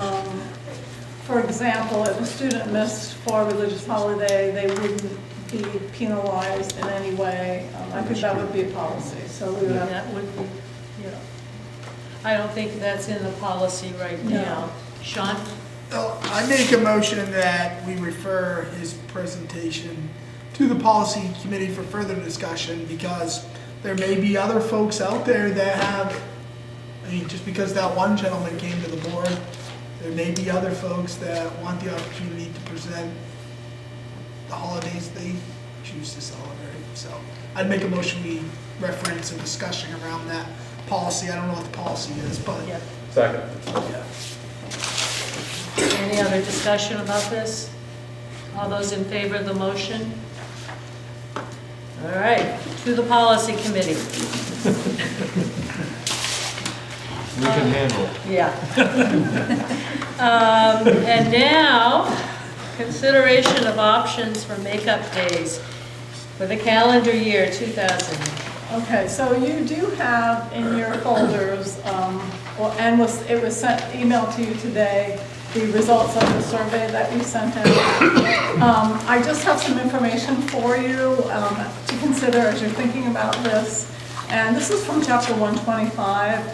for example, if a student missed for a religious holiday, they wouldn't be penalized in any way. I think that would be a policy, so we would have. That would be, yeah. I don't think that's in the policy right now. Sean? I make a motion that we refer his presentation to the policy committee for further discussion, because there may be other folks out there that have, just because that one gentleman came to the board, there may be other folks that want the opportunity to present the holidays they choose to celebrate. So I'd make a motion we reference a discussion around that policy. I don't know what the policy is, but Yeah. Second. Any other discussion about this? All those in favor of the motion? All right, to the policy committee. We can handle it. Yeah. And now, consideration of options for makeup days for the calendar year 2000. Okay, so you do have in your folders, it was sent, emailed to you today, the results of the survey that we sent out. I just have some information for you to consider as you're thinking about this. And this is from chapter 125.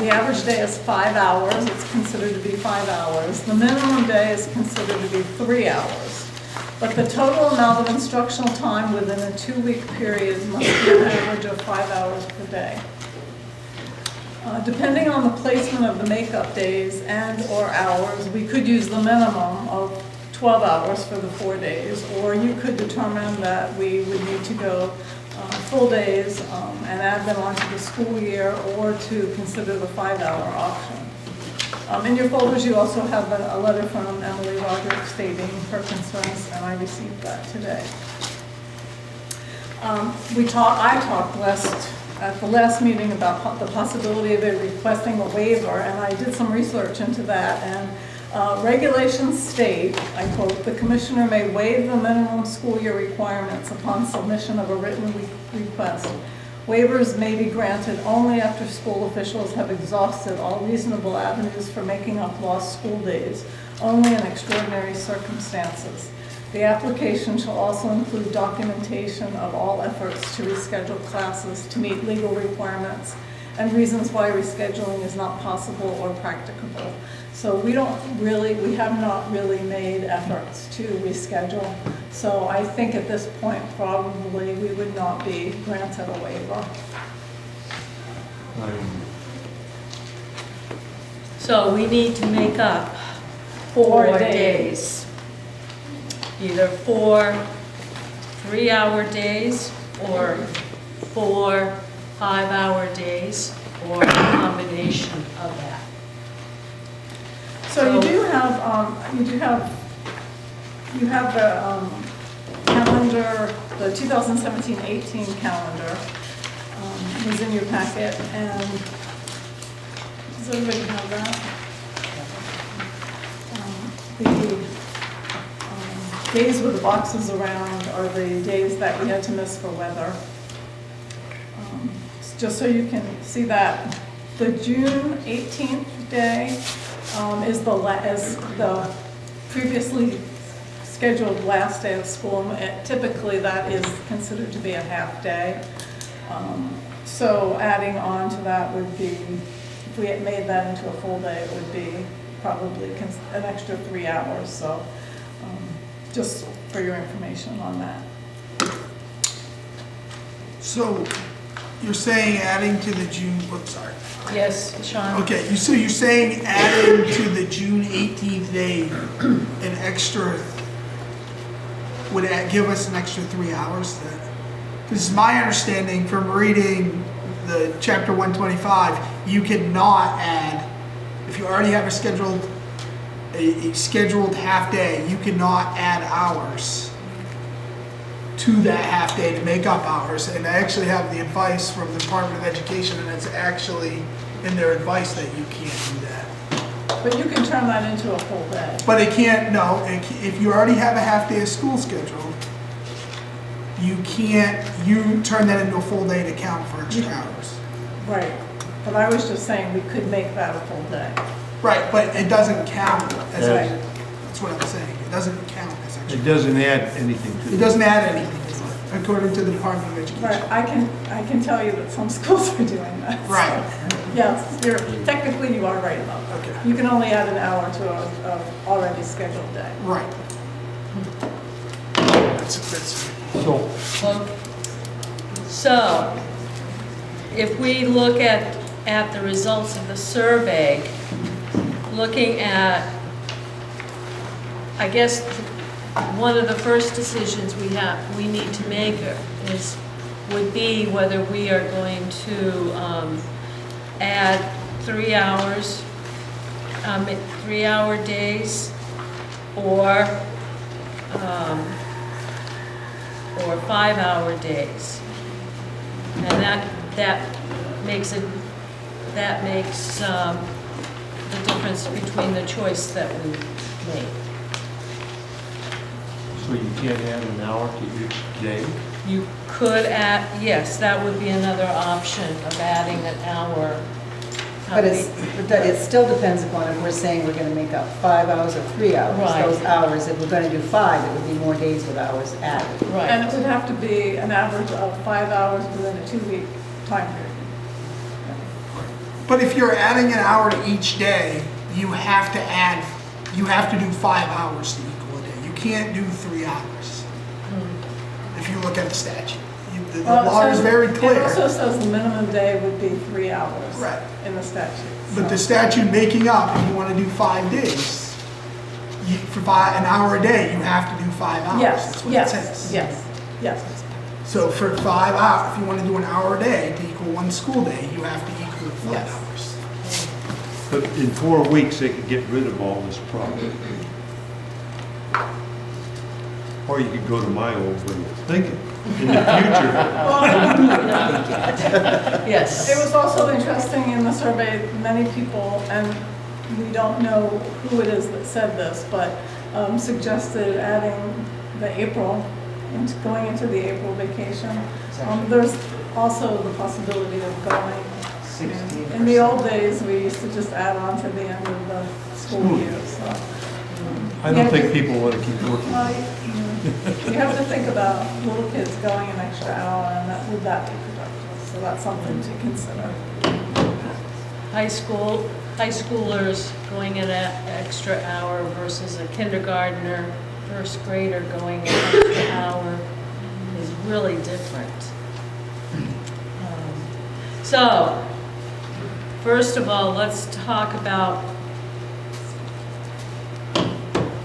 The average day is 5 hours. It's considered to be 5 hours. The minimum day is considered to be 3 hours. But the total amount of instructional time within a 2-week period must be an average of 5 hours per day. Depending on the placement of the makeup days and/or hours, we could use the minimum of 12 hours for the 4 days, or you could determine that we would need to go full days and add them onto the school year, or to consider the 5-hour option. In your folders, you also have a letter from Emily Roderick stating her concerns, and I received that today. I talked at the last meeting about the possibility of requesting a waiver, and I did some research into that, and regulations state, I quote, "The commissioner may waive the minimum school year requirements upon submission of a written request. Waivers may be granted only after school officials have exhausted all reasonable avenues for making up lost school days, only in extraordinary circumstances. The application shall also include documentation of all efforts to reschedule classes to meet legal requirements and reasons why rescheduling is not possible or practicable." So we have not really made efforts to reschedule. So I think at this point, probably we would not be granted a waiver. So we need to make up 4 days. Either 4 3-hour days or 4 5-hour days, or a combination of that. So you have the calendar, the 2017-18 calendar is in your packet, and does everybody have that? The days with the boxes around are the days that we had to miss for weather. Just so you can see that, the June 18th day is the previously scheduled last day of school. Typically, that is considered to be a half day. So adding on to that would be, if we had made that into a full day, it would be probably an extra 3 hours. So just for your information on that. So you're saying adding to the June, sorry. Yes, Sean? Okay, so you're saying adding to the June 18th day an extra, would give us an extra 3 hours? Because my understanding from reading the chapter 125, you cannot add, if you already have a scheduled half day, you cannot add hours to that half day to make up hours. And I actually have the advice from the Department of Education, and it's actually in their advice that you can't do that. But you can turn that into a full day. But it can't, no, if you already have a half day of school scheduled, you turn that into a full day to count for extra hours. Right, but I was just saying we could make that a full day. Right, but it doesn't count as that's what I'm saying. It doesn't count as extra. It doesn't add anything to it. It doesn't add anything to it, according to the Department of Education. Right, I can tell you that some schools are doing that. Right. Yes, technically you are right about that. Okay. You can only add an hour to a already scheduled day. Right. So, if we look at the results of the survey, looking at, I guess, one of the first decisions we need to make would be whether we are going to add 3 hours, 3-hour days, or 5-hour days. And that makes the difference between the choice that we make. So you can't add an hour to each day? You could add, yes, that would be another option of adding an hour. But it still depends upon if we're saying we're gonna make up 5 hours or 3 hours. Right. Those hours, if we're gonna do 5, it would be more days with hours added. And Right, it would have to be an average of 5 hours within a 2-week time period. But if you're adding an hour to each day, you have to do 5 hours to equal a day. You can't do 3 hours. If you look at the statute. The law is very It clear. also says the minimum day would be 3 hours. Right. In the statute. But the statute making up, if you want to do 5 days, for an hour a day, you have to do 5 hours. Yes, That's what it yes, says. yes, yes. So for 5 hours, if you want to do an hour a day to equal 1 school day, you have to equal 5 Yes. hours. But in 4 weeks, they could get rid of all this problem. Or you could go to my old way of thinking, in the future. yes. It was also interesting in the survey, many people, and we don't know who it is that said this, but suggested adding the April, going into the April vacation. There's also the possibility of going. In the old days, we used to just add on to the end of the school year, so. I don't think people want to keep working. Well, you have to think about little kids going an extra hour, and would that be productive? So that's something to consider. High schoolers going an extra hour versus a kindergartner, first grader going an extra hour is really different. So, first of all, let's talk about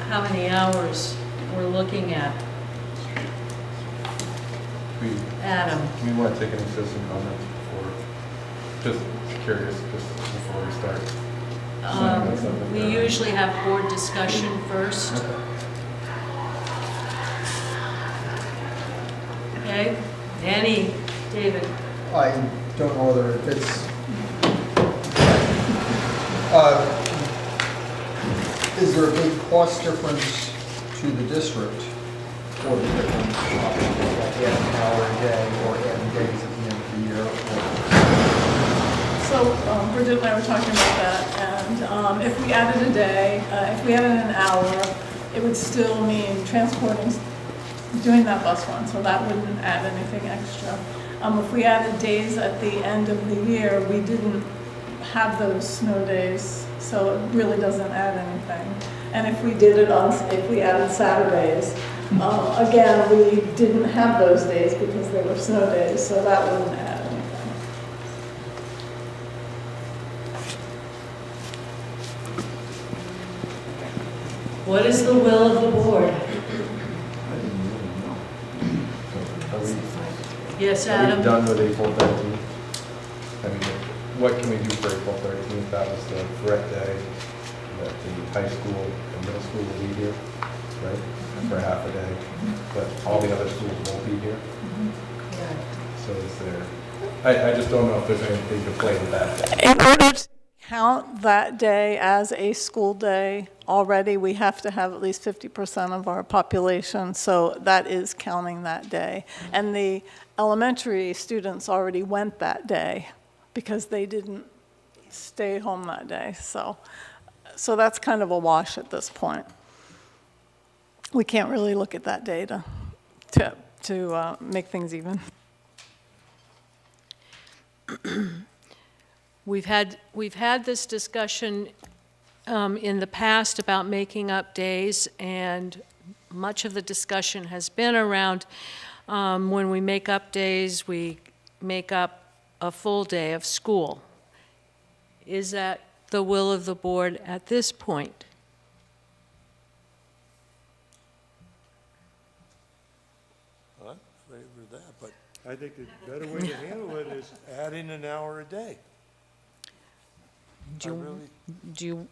how many hours we're looking at. Adam. We want to take any citizen comments before, just curious, just before we start. We usually have board discussion first. Okay, Danny, David. I don't know whether it fits. Is there a big cost difference to the district for the different options, like adding an hour a day or adding days at the end of the year? So Bridget and I were talking about that, and if we added a day, if we added an hour, it would still mean transporting, doing that bus run, so that wouldn't add anything extra. If we added days at the end of the year, we didn't have those snow days, so it really doesn't add anything. And if we did it if we added Saturdays, again, we didn't have those days because they were snow days, so that wouldn't add anything. What is the will of the board? Yes, Are Adam? we done with April 13th? I mean, what can we do for April 13th? That was the threat day that the high school and middle school will be here, right? For half a day, but all the other schools won't be here. So is there, I just don't know if there's anything to play with that day. In order to count that day as a school day, already we have to have at least 50% of our population, so that is counting that day. And the elementary students already went that day because they didn't stay home that day. So that's kind of a wash at this point. We can't really look at that data to make things even. We've had this discussion in the past about making up days, and much of the discussion has been around when we make up days, we make up a full day of school. Is that the will of the board at this point? I favor that, but I think the better way to handle it is add in an hour a day. Do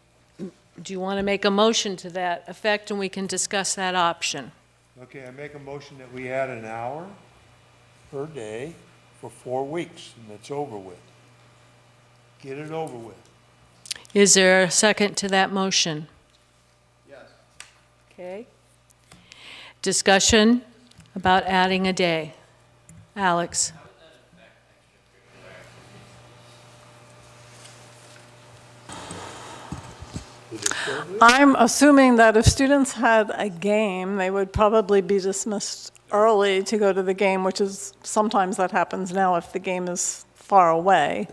you want to make a motion to that effect, and we can discuss that option? Okay, I make a motion that we add an hour per day for 4 weeks, and it's over with. Get it over with. Is there a second to that motion? Yes. Okay. Discussion about adding a day. Alex? I'm assuming that if students had a game, they would probably be dismissed early to go to the game, which is, sometimes that happens now if the game is far away.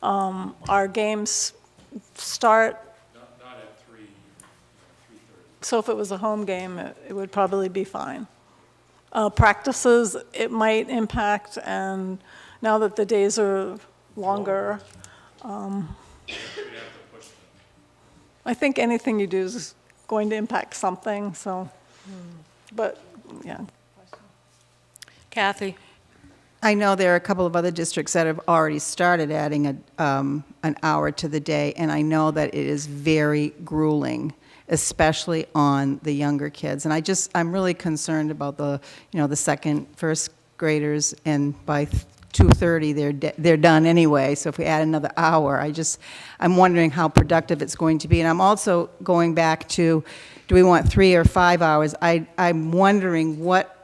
Our games start, Not at 3:30. so if it was a home game, it would probably be fine. Practices, it might impact, and now that the days are longer, I think anything you do is going to impact something, so, but, yeah. Kathy? I know there are a couple of other districts that have already started adding an hour to the day, and I know that it is very grueling, especially on the younger kids. And I'm really concerned about the second, first graders, and by 2:30 they're done anyway. So if we add another hour, I'm wondering how productive it's going to be. And I'm also going back to, do we want 3 or 5 hours? I'm wondering what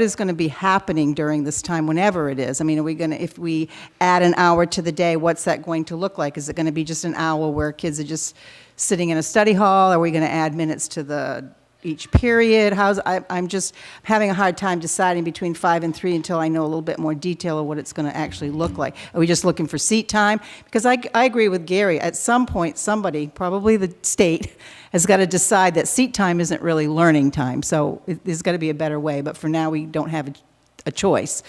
is going to be happening during this time, whenever it is. I mean, if we add an hour to the day, what's that going to look like? Is it going to be just an hour where kids are just sitting in a study hall? Are we going to add minutes to each period? I'm just having a hard time deciding between 5 and 3 until I know a little bit more detail of what it's going to actually look like. Are we just looking for seat time? Because I agree with Gary. At some point, somebody, probably the state, has got to decide that seat time isn't really learning time. So there's got to be a better way. But for now, we don't have a choice.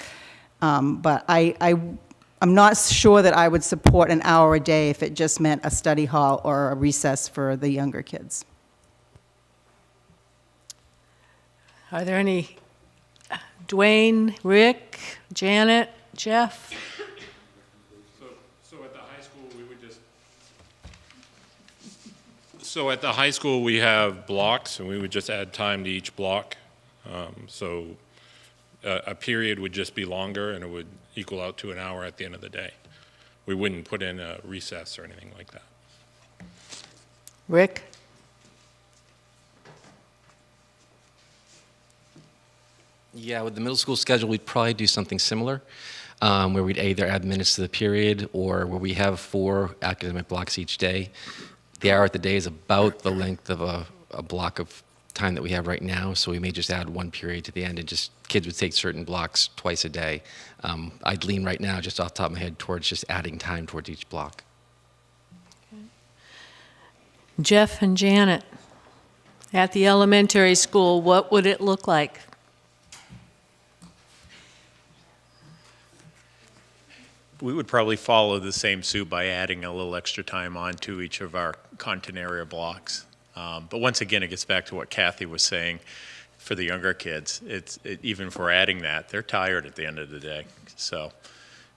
But I'm not sure that I would support an hour a day if it just meant a study hall or a recess for the younger kids. Are there any, Dwayne, Rick, Janet, Jeff? So at the high school, we would just. So at the high school, we have blocks, and we would just add time to each block. So a period would just be longer, and it would equal out to an hour at the end of the day. We wouldn't put in a recess or anything like that. Rick? Yeah, with the middle school schedule, we'd probably do something similar, where we'd either add minutes to the period or where we have 4 academic blocks each day. The hour at the day is about the length of a block of time that we have right now, so we may just add 1 period to the end, and just kids would take certain blocks twice a day. I'd lean right now, just off the top of my head, towards just adding time towards each block. Okay. Jeff and Janet, at the elementary school, what would it look like? We would probably follow the same suit by adding a little extra time on to each of our content area blocks. But once again, it gets back to what Kathy was saying. For the younger kids, even for adding that, they're tired at the end of the day. So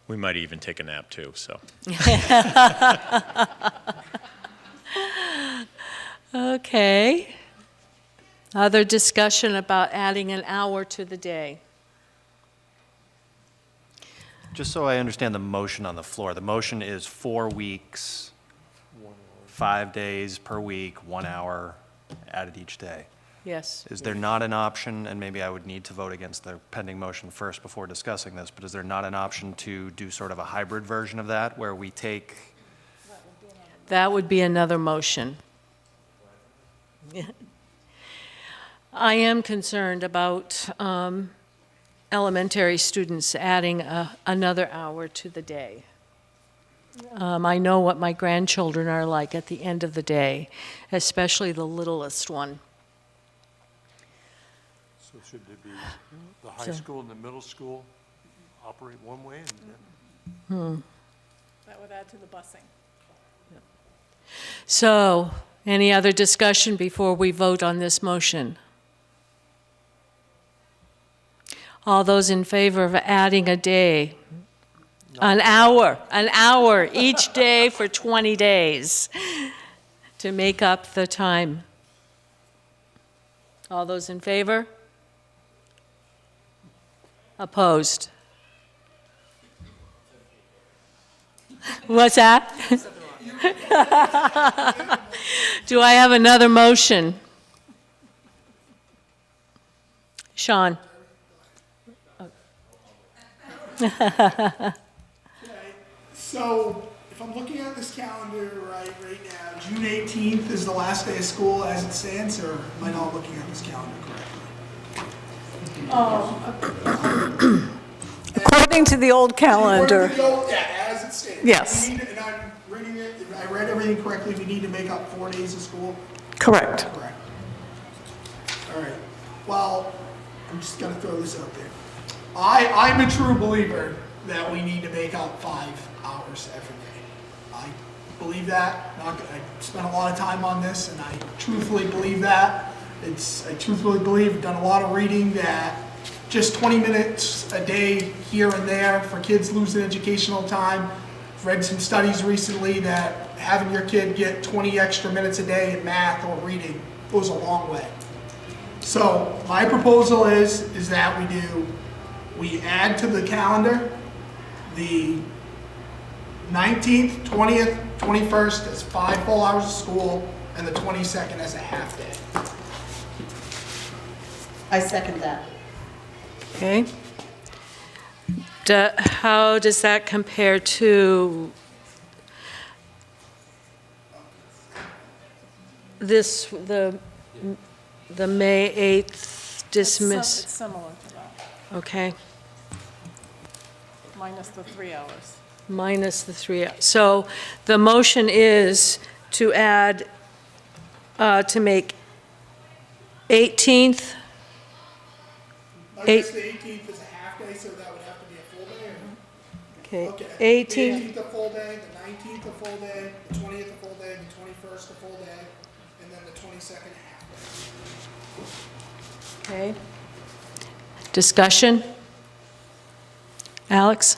we might even take a nap too. So. Okay. Other discussion about adding an hour to the day? Just so I understand the motion on the floor, the motion is 4 weeks, 5 days per week, 1 hour added each day. Yes. Is there not an option, and maybe I would need to vote against the pending motion first before discussing this, but is there not an option to do sort of a hybrid version of that where we take? That would be another motion. I am concerned about elementary students adding another hour to the day. I know what my grandchildren are like at the end of the day, especially the littlest one. So should there be the high school and the middle school operate one way and then? That would add to the busing. So, any other discussion before we vote on this motion? All those in favor of adding a day An hour each day for 20 days to make up the time. All those in favor? Opposed? What's that? Do I have another motion? Sean? So, if I'm looking at this calendar right now, June 18th is the last day of school as it stands, or am I not looking at this calendar correctly? According to the old calendar, Yeah, as it stands. Yes. We need to- And I'm reading it, if I read everything correctly, we need to make up 4 days of school? correct. Correct. All right, well, I'm just gonna throw this out there. I'm a true believer that we need to make up 5 hours every day. I believe that, I spent a lot of time on this, and I truthfully believe that. I truthfully believe, done a lot of reading, that just 20 minutes a day here and there for kids losing educational time. I've read some studies recently that having your kid get 20 extra minutes a day in math or reading goes a long way. So my proposal is that we add to the calendar the 19th, 20th, 21st as 5 full hours of school, and the 22nd as a half day. I second that. Okay. How does that compare to this, the May 8th dismiss? It's similar to that, Okay, minus the 3 hours. minus the 3. So the motion is to add, to make 18th, I guess the 18th is a half day, so that would have to be a full day, or? okay, Okay. 18th. The 18th a full day, the 19th a full day, the 20th a full day, the 21st a full day, and then the 22nd a half day. Okay. Discussion? Alex?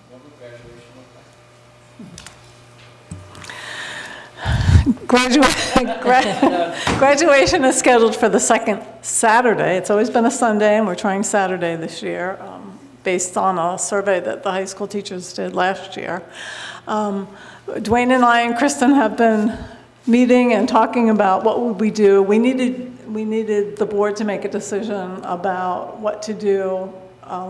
What would graduation look like? Graduation is scheduled for the second Saturday. It's always been a Sunday, and we're trying Saturday this year, based on a survey that the high school teachers did last year. Dwayne and I and Kristen have been meeting and talking about what would we do. We needed the board to make a decision about what to do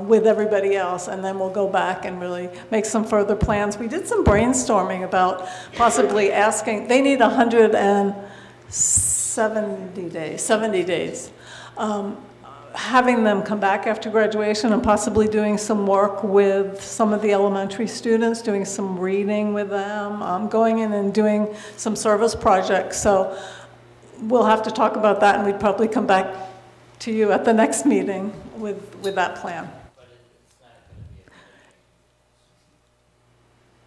with everybody else, and then we'll go back and really make some further plans. We did some brainstorming about possibly asking, they need 70 days. Having them come back after graduation and possibly doing some work with some of the elementary students, doing some reading with them, going in and doing some service projects. So we'll have to talk about that, and we'd probably come back to you at the next meeting with that plan. But it's not going to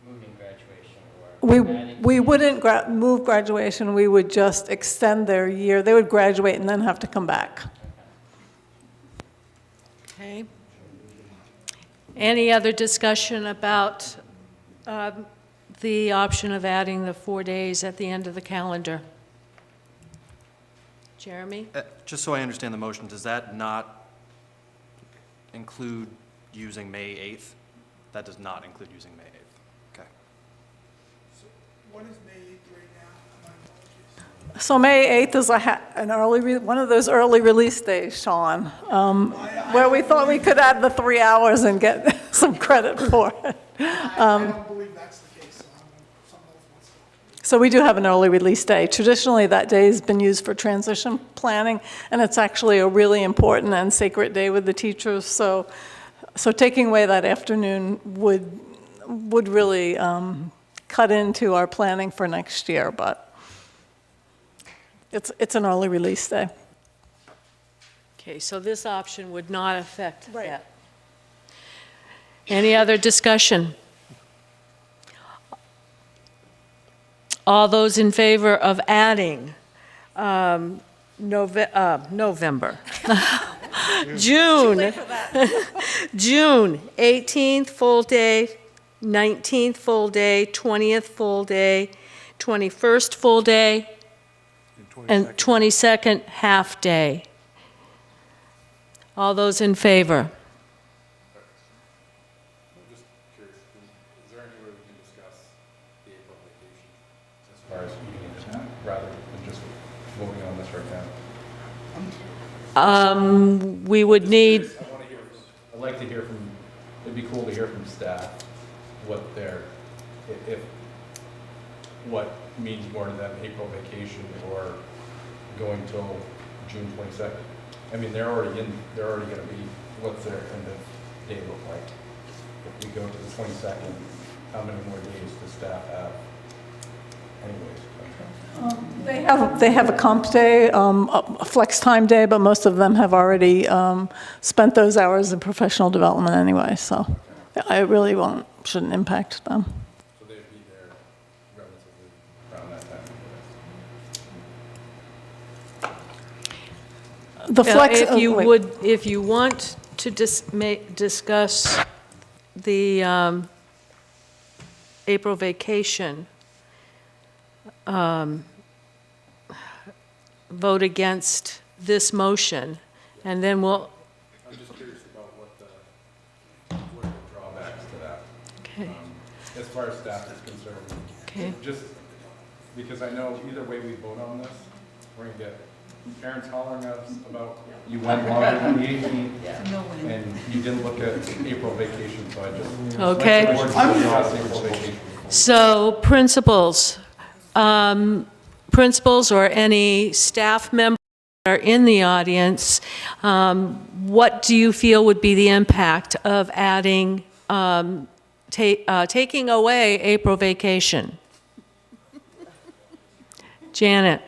be moving graduation or adding. We wouldn't move graduation, we would just extend their year. They would graduate and then have to come back. Okay. Any other discussion about the option of adding the 4 days at the end of the calendar? Jeremy? Just so I understand the motion, does that not include using May 8th? That does not include using May 8th. Okay. What is May 8th right now? My apologies. So May 8th is one of those early release days, Sean, where we thought we could add the 3 hours and get some credit for it. I don't believe that's the case, so someone else wants to. So we do have an early release day. Traditionally, that day has been used for transition planning, and it's actually a really important and sacred day with the teachers. So taking away that afternoon would really cut into our planning for next year, but it's an early release day. Okay, so this option would not affect that. Any other discussion? All those in favor of adding November, June 18th, full day, 19th full day, 20th full day, 21st full day, and 22nd half day. All those in favor? I'm just curious, is there any way we can discuss the April vacation as far as eating into that, rather than just voting on this right now? We would need, I'd like to hear from, it'd be cool to hear from staff what their, if, what means more to them, April vacation or going till June 22nd. I mean, they're already gonna be, what's their end of day look like? If we go to the 22nd, how many more days does staff have anyways? They have a comp day, a flex time day, but most of them have already spent those hours in professional development anyway, so I really shouldn't impact them. So they'd be there relatively around that time. The flex. if you want to discuss the April vacation, vote against this motion, and then we'll. I'm just curious about what are the drawbacks to that. Okay. As far as staff is concerned. Okay. Just because I know either way we vote on this, we're gonna get parents hollering at us about you went longer than the 18th, and you didn't look at April vacation, so I just. Okay. April vacation. So principals, principals or any staff members that are in the audience, what do you feel would be the impact of adding, taking away April vacation? Janet?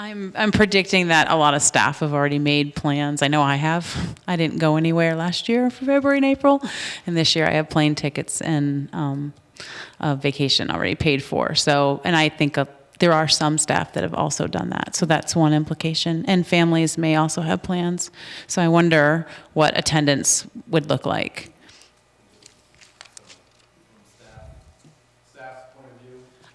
I'm predicting that a lot of staff have already made plans. I know I have. I didn't go anywhere last year for February and April, and this year I have plane tickets and a vacation already paid for. So, and I think there are some staff that have also done that. So that's one implication. And families may also have plans. So I wonder what attendance would look like.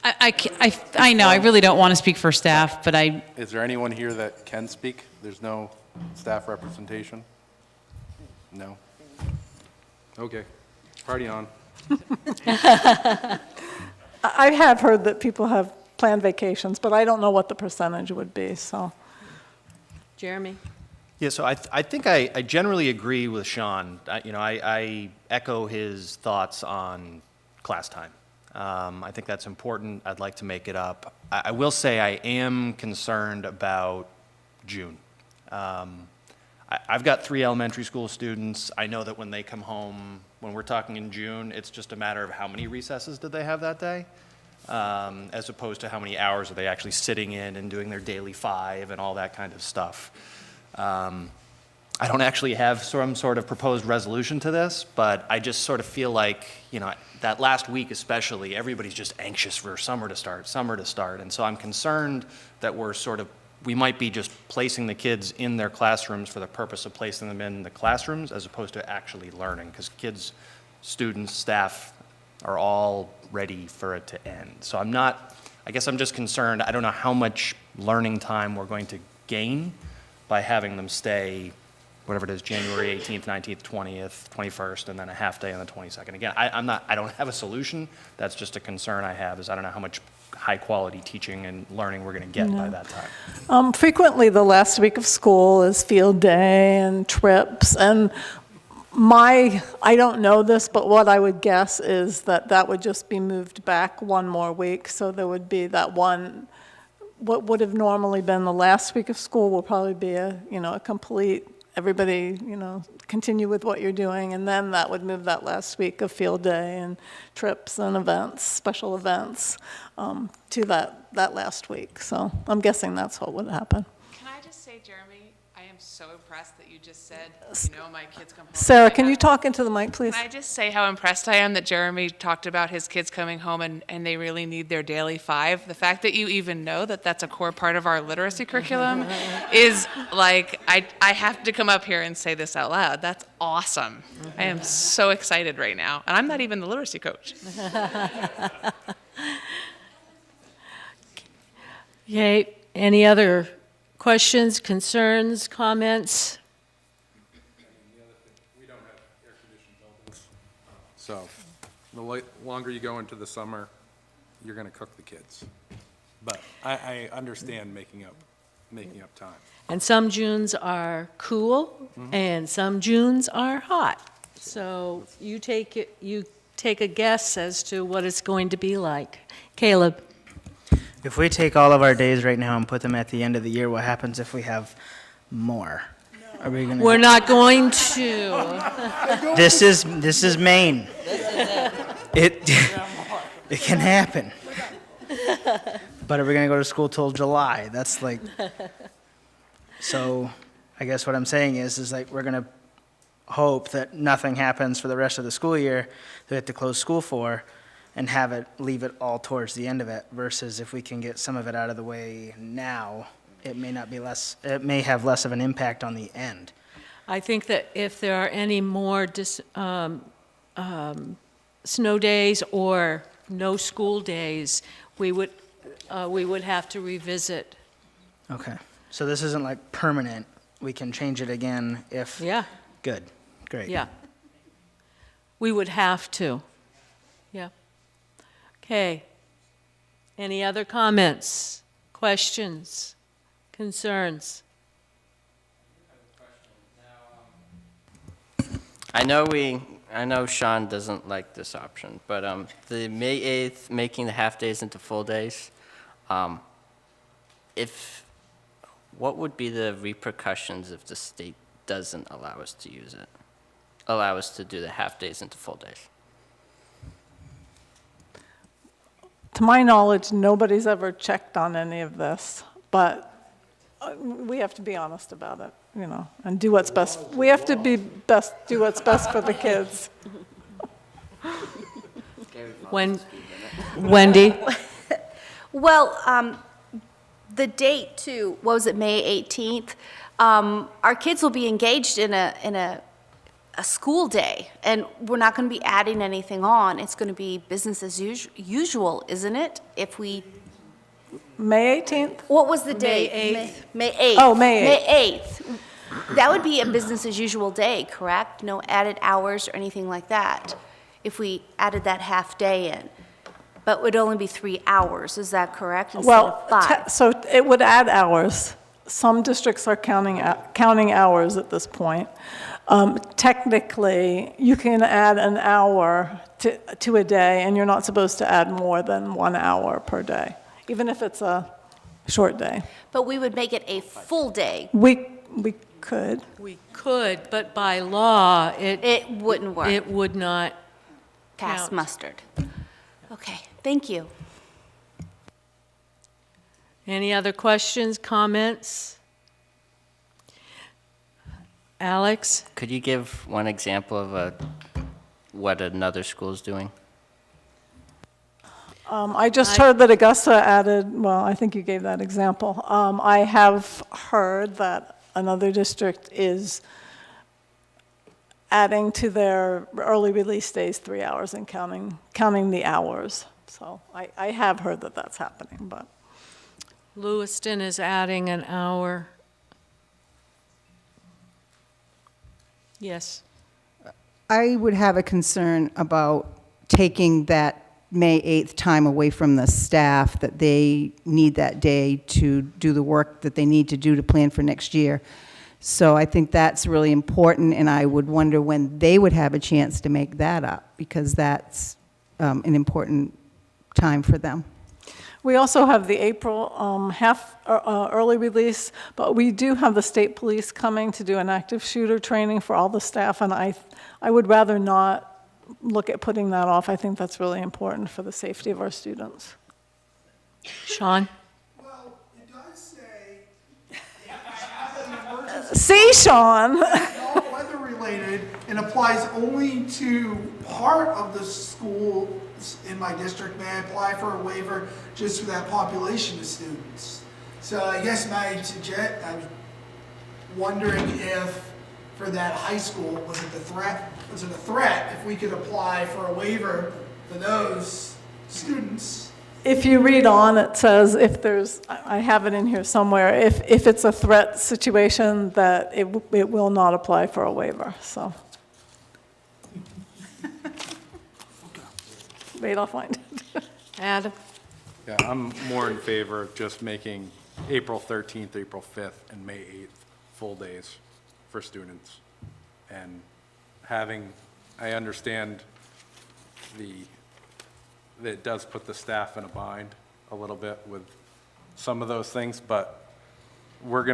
I know, I really don't want to speak for staff, but I... Is there anyone here that can speak? There's no staff representation? No? Okay. Party on. I have heard that people have planned vacations, but I don't know what the percentage would be, so. Jeremy? Yeah, so I think I generally agree with Sean. I echo his thoughts on class time. I think that's important. I'd like to make it up. I will say I am concerned about June. I've got 3 elementary school students. I know that when they come home, when we're talking in June, it's just a matter of how many recesses did they have that day, as opposed to how many hours are they actually sitting in and doing their daily 5 and all that kind of stuff. I don't actually have some sort of proposed resolution to this, but I just sort of feel like, that last week especially, everybody's just anxious for summer to start. And so I'm concerned that we might be just placing the kids in their classrooms for the purpose of placing them in the classrooms as opposed to actually learning, because kids, students, staff are all ready for it to end. So I guess I'm just concerned. I don't know how much learning time we're going to gain by having them stay, whatever it is, January 18th, 19th, 20th, 21st, and then a half day on the 22nd. Again, I don't have a solution. That's just a concern I have, is I don't know how much high-quality teaching and learning we're going to get by that time. Frequently, the last week of school is field day and trips, and I don't know this, but what I would guess is that would just be moved back one more week, so there would be that one, what would have normally been the last week of school will probably be a complete, everybody, continue with what you're doing, and then that would move that last week of field day and trips and events, special events, to that last week. So I'm guessing that's what would happen. Can I just say, Jeremy, I I am so impressed that you just said, my kids come home. Sarah, can you talk into the mic, please? Can I just say how impressed I am that Jeremy talked about his kids coming home and they really need their daily 5. The fact that you even know that that's a core part of our literacy curriculum is like, I have to come up here and say this out loud. That's awesome. I am so excited right now. And I'm not even the literacy coach. Okay, any other questions, concerns, comments? We don't have air-conditioned buildings. So the longer you go into the summer, you're going to cook the kids. But I understand making up time. And some Junes are cool, and some Junes are hot. So you take a guess as to what it's going to be like. Caleb? If we take all of our days right now and put them at the end of the year, what happens if we have more? Are we gonna? We're not going to. This is Maine. It can happen. But are we gonna go to school till July? That's like. So, I guess what I'm saying is like we're gonna hope that nothing happens for the rest of the school year that we have to close school for, and leave it all towards the end of it, versus if we can get some of it out of the way now, it may have less of an impact on the end. I think that if there are any more snow days or no school days, we would have to revisit. Okay, so this isn't like permanent, we can change it again if. Yeah. Good, great. Yeah. We would have to. Yeah. Okay. Any other comments, questions, concerns? I know Sean doesn't like this option, but the May 8th, making the half days into full days, what would be the repercussions if the state doesn't allow us to use it? Allow us to do the half days into full days? To my knowledge, nobody's ever checked on any of this, but we have to be honest about it, and do what's best. We have to do what's best for the kids. Wendy? Well, the date too, what was it, May 18th? Our kids will be engaged in a school day, and we're not going to be adding anything on. It's going to be business as usual, isn't it? If we... May 18th? What was the date? May 8th. Oh, May 8th. May 8th. That would be a business as usual day, correct? No added hours or anything like that, if we added that half day in. But it would only be 3 hours, is that correct? Instead of 5. So it would add hours. Some districts are counting hours at this point. Technically, you can add an hour to a day, and you're not supposed to add more than 1 hour per day, even if it's a short day. But we would make it a full day. We could. We could, but by law, it wouldn't work. It would not pass count. muster. Okay, thank you. Any other questions, comments? Alex? Could you give one example of what another school is doing? I just heard that Augusta added, well, I think you gave that example. I have heard that another district is adding to their early release days 3 hours and counting the hours. So I have heard that that's happening, but. Lewiston is adding an hour. Yes. I would have a concern about taking that May 8th time away from the staff, that they need that day to do the work that they need to do to plan for next year. So I think that's really important, and I would wonder when they would have a chance to make that up, because that's an important time for them. We also have the April early release, but we do have the state police coming to do an active shooter training for all the staff, and I would rather not look at putting that off. I think that's really important for the safety of our students. Sean? Well, it does say if I have an emergency See, Sean? all weather related and applies only to part of the school in my district, may I apply for a waiver just for that population of students? So I guess I'm wondering if for that high school, was it a threat if we could apply for a waiver for those students? If you read on, it says if there's, I have it in here somewhere, if it's a threat situation, that it will not apply for a waiver, so. Wait, I'll find it. Adam? Yeah, I'm more in favor of just making April 13th, April 5th, and May 8th full days for students. And I understand that it does put the staff in a bind a little bit with some of those things, but we're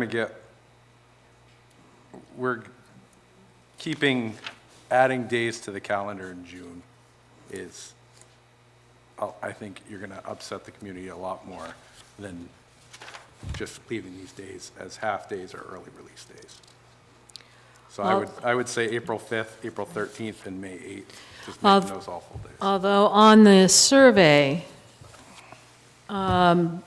adding days to the calendar in June is, I think you're going to upset the community a lot more than just leaving these days as half days or early release days. So I would say April 5th, April 13th, and May 8th, just making those all full days. Although on the survey, the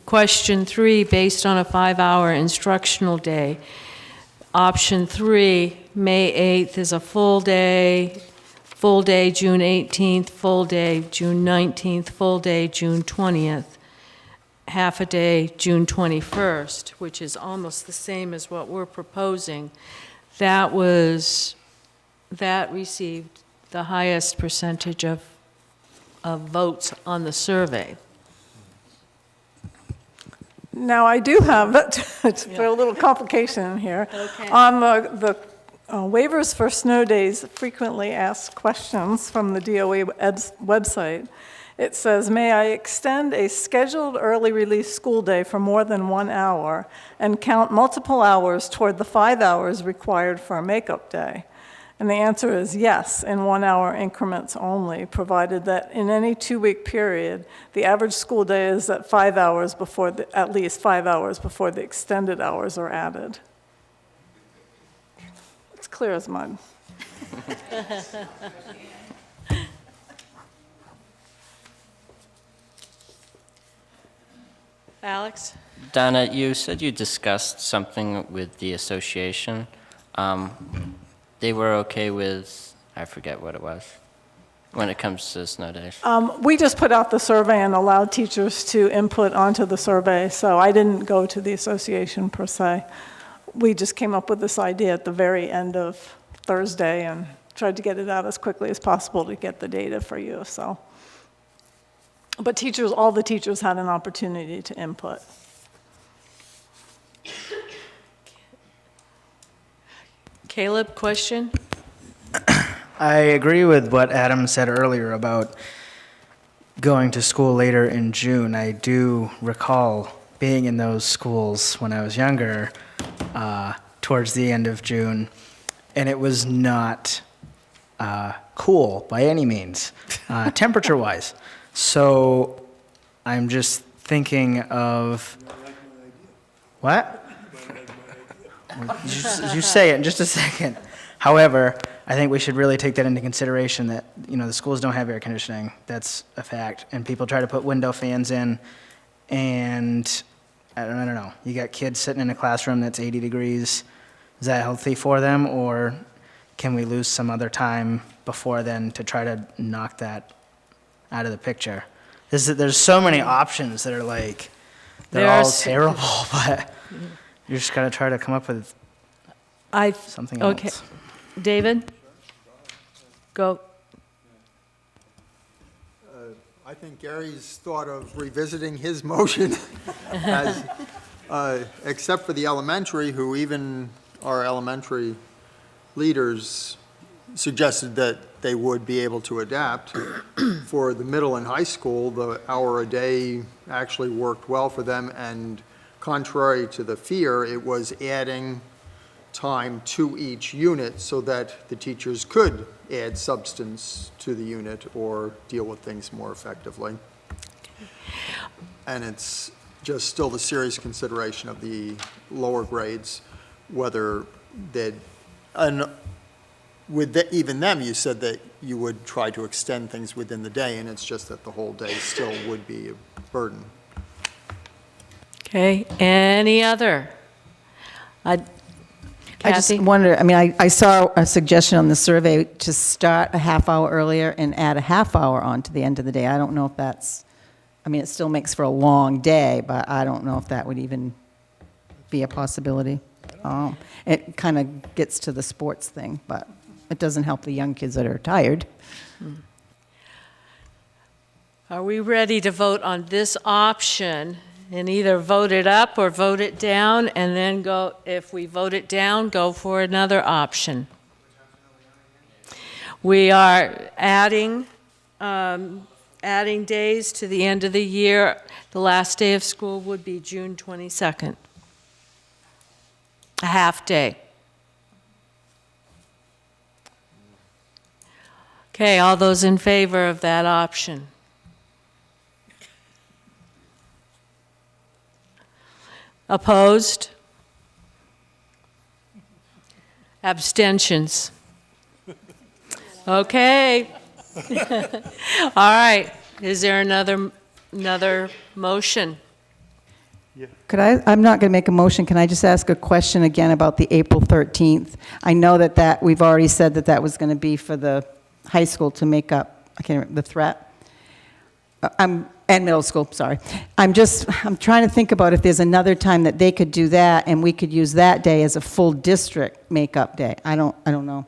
question 3, based on a 5-hour instructional day, option 3, May 8th is a full day June 18th, full day June 19th, full day June 20th, half a day June 21st, which is almost the same as what we're proposing. That received the highest percentage of votes on the survey. Now, I do have, it's a little complication here. Okay. On the waivers for snow days, frequently asked questions from the DOE website, it says, may I extend a scheduled early release school day for more than 1 hour and count multiple hours toward the 5 hours required for a makeup day? And the answer is yes, in 1 hour increments only, provided that in any 2-week period, the average school day is at 5 hours before at least 5 hours before the extended hours are added. It's clear as mud. Alex? Donna, you said you discussed something with the association. They were okay with, I forget what it was, when it comes to snow days. We just put out the survey and allowed teachers to input onto the survey, so I didn't go to the association per se. We just came up with this idea at the very end of Thursday and tried to get it out as quickly as possible to get the data for you, so. But all the teachers had an opportunity to input. Caleb, question? I agree with what Adam said earlier about going to school later in June. I do recall being in those schools when I was younger, towards the end of June, and it was not cool by any means, temperature-wise. So I'm just thinking of, what? You say it in just a second. However, I think we should really take that into consideration that, the schools don't have air conditioning. That's a fact. And people try to put window fans in, and I don't know. You got kids sitting in a classroom that's 80 degrees. Is that healthy for them, or can we lose some other time before then to try to knock that out of the picture? There's so many options that are like, they're all terrible, but you just got to try to come up with something else. Okay. David? Go. I think Gary's thought of revisiting his motion as, except for the elementary, who even our elementary leaders suggested that they would be able to adapt. For the middle and high school, the hour a day actually worked well for them, and contrary to the fear, it was adding time to each unit so that the teachers could add substance to the unit or deal with things more effectively. And it's just still the serious consideration of the lower grades. whether they'd, and even them, you said that you would try to extend things within the day, and it's just that the whole day still would be a burden. Okay, any other? I just Kathy? wonder, I mean, I saw a suggestion on the survey to start a half hour earlier and add a half hour on to the end of the day. I don't know if that's, I mean, it still makes for a long day, but I don't know if that would even be a possibility. It kind of gets to the sports thing, but it doesn't help the young kids that are tired. Are we ready to vote on this option and either vote it up or vote it down, and then go, if we vote it down, go for another option? We are adding days to the end of the year. The last day of school would be June 22nd. A half day. Okay, all those in favor of that option? Opposed? Abstentions? Okay. All right. Is there another motion? I'm not going to make a motion. Can I just ask a question again about the April 13th? I know that we've already said that was going to be for the high school to make up, I can't remember, the threat. And middle school, sorry. I'm trying to think about if there's another time that they could do that and we could use that day as a full district makeup day. I don't know.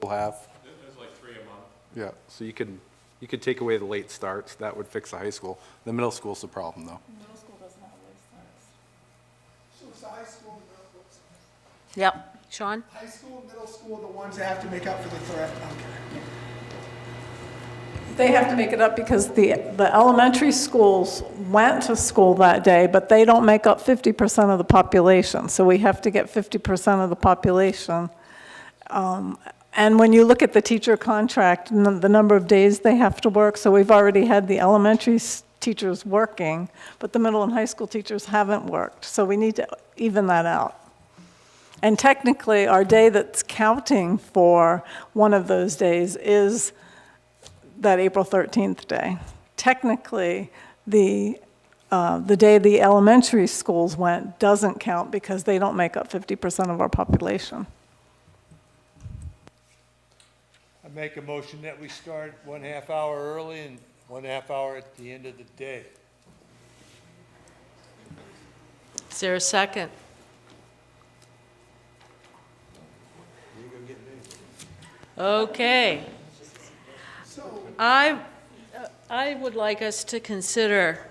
We'll have. There's like 3 a month. Yeah, so you could take away the late starts, that would fix the high school. The middle school's the problem, though. Middle school doesn't have late starts. So it's the high school and middle school. Yep. Sean? High school and middle school are the ones that have to make up for the threat. Okay. They have to make it up because the elementary schools went to school that day, but they don't make up 50% of the population. So we have to get 50% of the population. And when you look at the teacher contract, the number of days they have to work, so we've already had the elementary teachers working, but the middle and high school teachers haven't worked. So we need to even that out. And technically, our day that's counting for one of those days is that April 13th day. Technically, the day the elementary schools went doesn't count because they don't make up 50% of our population. I make a motion that we start 1/2 hour early and 1/2 hour at the end of the day. Is there a second? Okay. I would like us to consider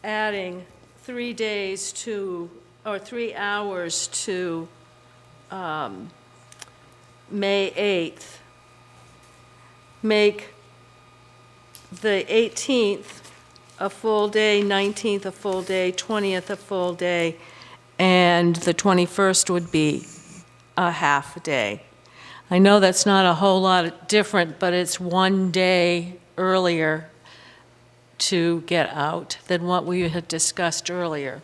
adding 3 days to, or 3 hours to May 8th. Make the 18th a full day, 19th a full day, 20th a full day, and the 21st would be a half day. I know that's not a whole lot different, but it's 1 day earlier to get out than what we had discussed earlier.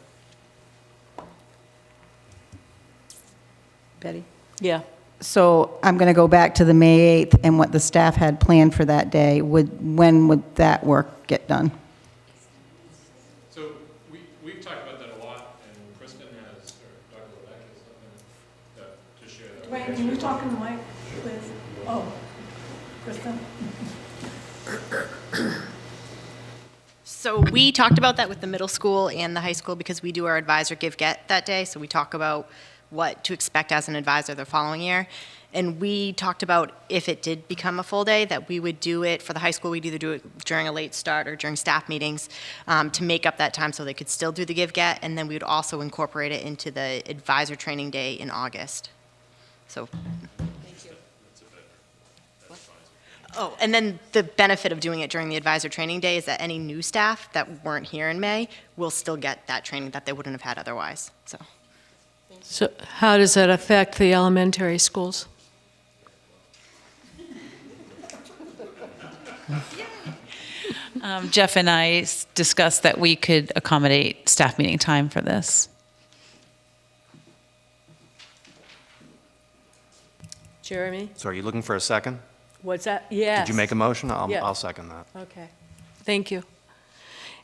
Betty? Yeah. So I'm going to go back to the May 8th and what the staff had planned for that day. When would that work get done? So we've talked about that a lot, and Kristen has, or Dr. Lebeck has something to share. That Wait, can you talk in the mic, please? Oh, Kristen? So we talked about that with the middle school and the high school because we do our advisor give get that day. So we talk about what to expect as an advisor the following year. And we talked about if it did become a full day, that we would do it for the high school. We'd either do it during a late start or during staff meetings to make up that time so they could still do the give get. And then we would also incorporate it into the advisor training day in August. So. Oh, and then the benefit of doing it during the advisor training day is that any new staff that weren't here in May will still get that training that they wouldn't have had otherwise. So how does that affect the elementary schools? Jeff and I discussed that we could accommodate staff meeting time for this. Jeremy, So are you looking for a second? what's that? Yes. Did you make a motion? Yeah. I'll second that. Okay, thank you.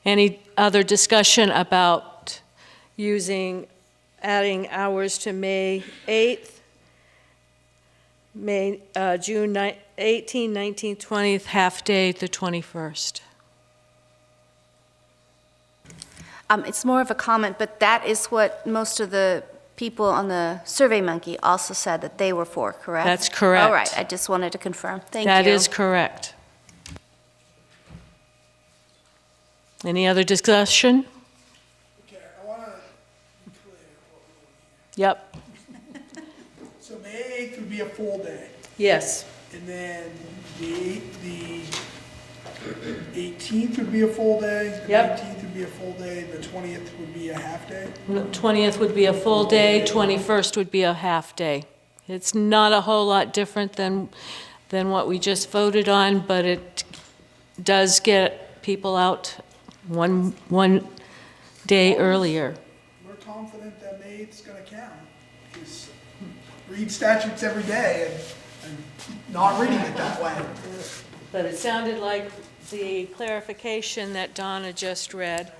Any other discussion about adding hours to May 8th, June 18th, 19th, 20th, half-day, the 21st? It's more of a comment, but that is what most of the people on the SurveyMonkey also said that they were for, correct? That's correct. All right, I just wanted to confirm. Thank you. That is correct. Any other discussion? Okay, I want to be clear what we're Yep, doing. So May 8th would be a full day, yes. and then the 18th would be a full day. The Yep. 19th would be a full day, the 20th would be a half day. 20th would be a full day, 21st would be a half-day. It's not a whole lot different than what we just voted on, but it does get people out one day earlier. We're confident that May 8th is going to count, because read statutes every day and not reading it that way. But it sounded like the clarification that Donna just read.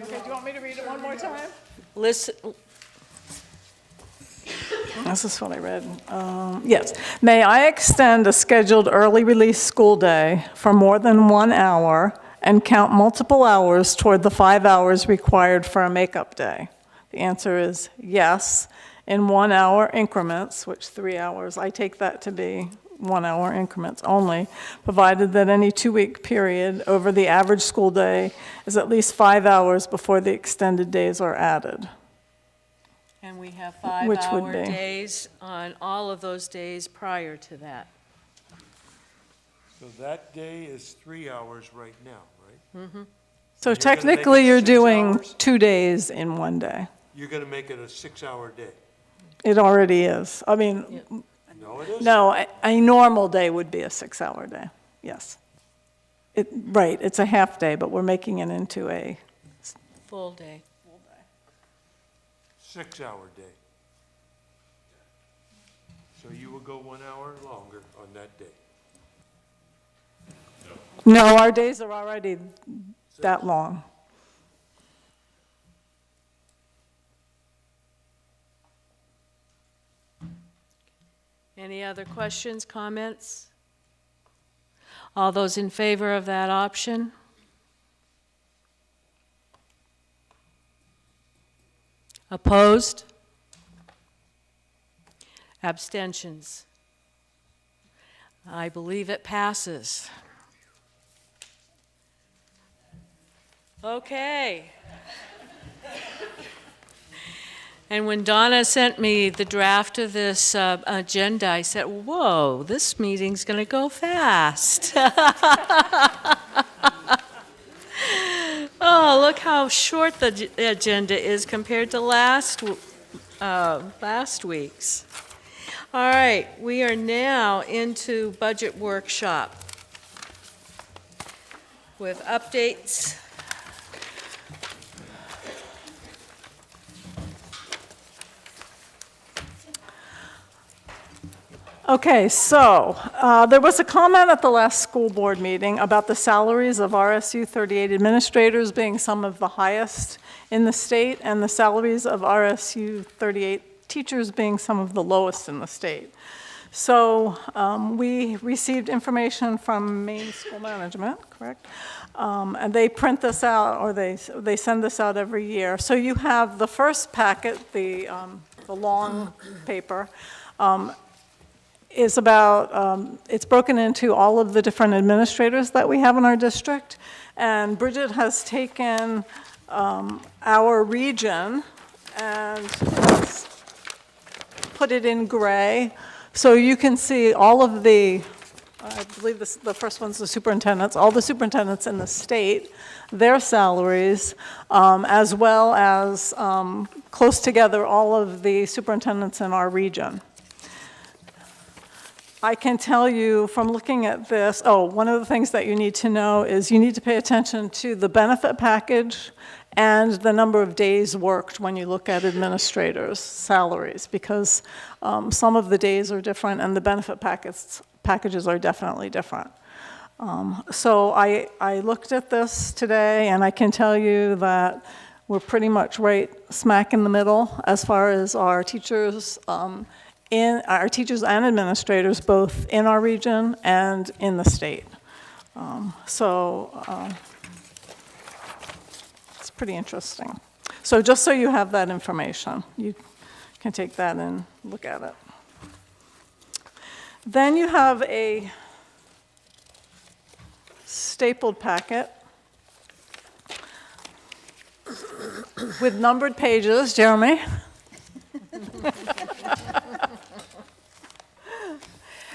Okay, do you want me to read it one more time? Listen, This is what I read. Yes. May I extend a scheduled early release school day for more than 1 hour and count multiple hours toward the 5 hours required for a makeup day? The answer is yes, in 1 hour increments, which 3 hours, I take that to be 1 hour increments only, provided that any 2-week period over the average school day is at least 5 hours before the extended days are added. and we have Which would 5-hour be? days on all of those days prior to that. So that day is 3 hours right now, right? Mm-hmm. So And you're gonna make technically, it you're 6 doing hours? 2 days in 1 day. You're gonna make it a 6-hour day. It already is. I mean, No, it isn't. no, a normal day would be a 6-hour day, yes. Right, it's a half day, but we're making it into a, Full day. 6-hour day. So you will go 1 hour longer on that day. no, our days are already that long. Any other questions, comments? All those in favor of that option? Opposed? Abstentions? I believe it passes. Okay. And when Donna sent me the draft of this agenda, I said, whoa, this meeting's going to go fast. Oh, look how short the agenda is compared to last week's. All right, we are now into budget workshop with updates. Okay, so there was a comment at the last school board meeting about the salaries of RSU 38 administrators being some of the highest in the state, and the salaries of RSU 38 teachers being some of the lowest in the state. So we received information from Maine School Management, correct? And they print this out, or they send this out every year. So you have the first packet, the long paper, is about, it's broken into all of the different administrators that we have in our district. And Bridget has taken our region and put it in gray. So you can see all of the, I believe the first one's the superintendents, all the superintendents in the state, their salaries, as well as close together all of the superintendents in our region. I can tell you from looking at this, one of the things that you need to know is you need to pay attention to the benefit package and the number of days worked when you look at administrators' salaries, because some of the days are different and the benefit packages are definitely different. So I looked at this today, and I can tell you that we're pretty much right smack in the middle as far as our teachers, our teachers and administrators, both in our region and in the state. It's pretty interesting. So just so you have that information, you can take that and look at it. Then you have a stapled packet with numbered pages. Jeremy?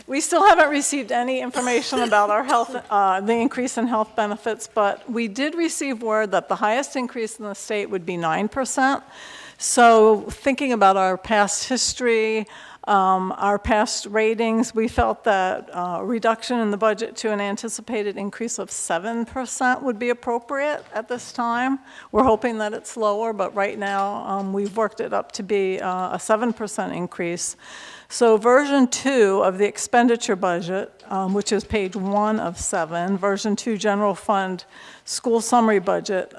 We still haven't received any information about our health, the increase in health benefits, but we did receive word that the highest increase in the state would be 9%. So thinking about our past history, our past ratings, we felt that a reduction in the budget to an anticipated increase of 7% would be appropriate at this time. We're hoping that it's lower, but right now we've worked it up to be a 7% increase. So version 2 of the expenditure budget, which is page 1 of 7, version 2 general fund school summary budget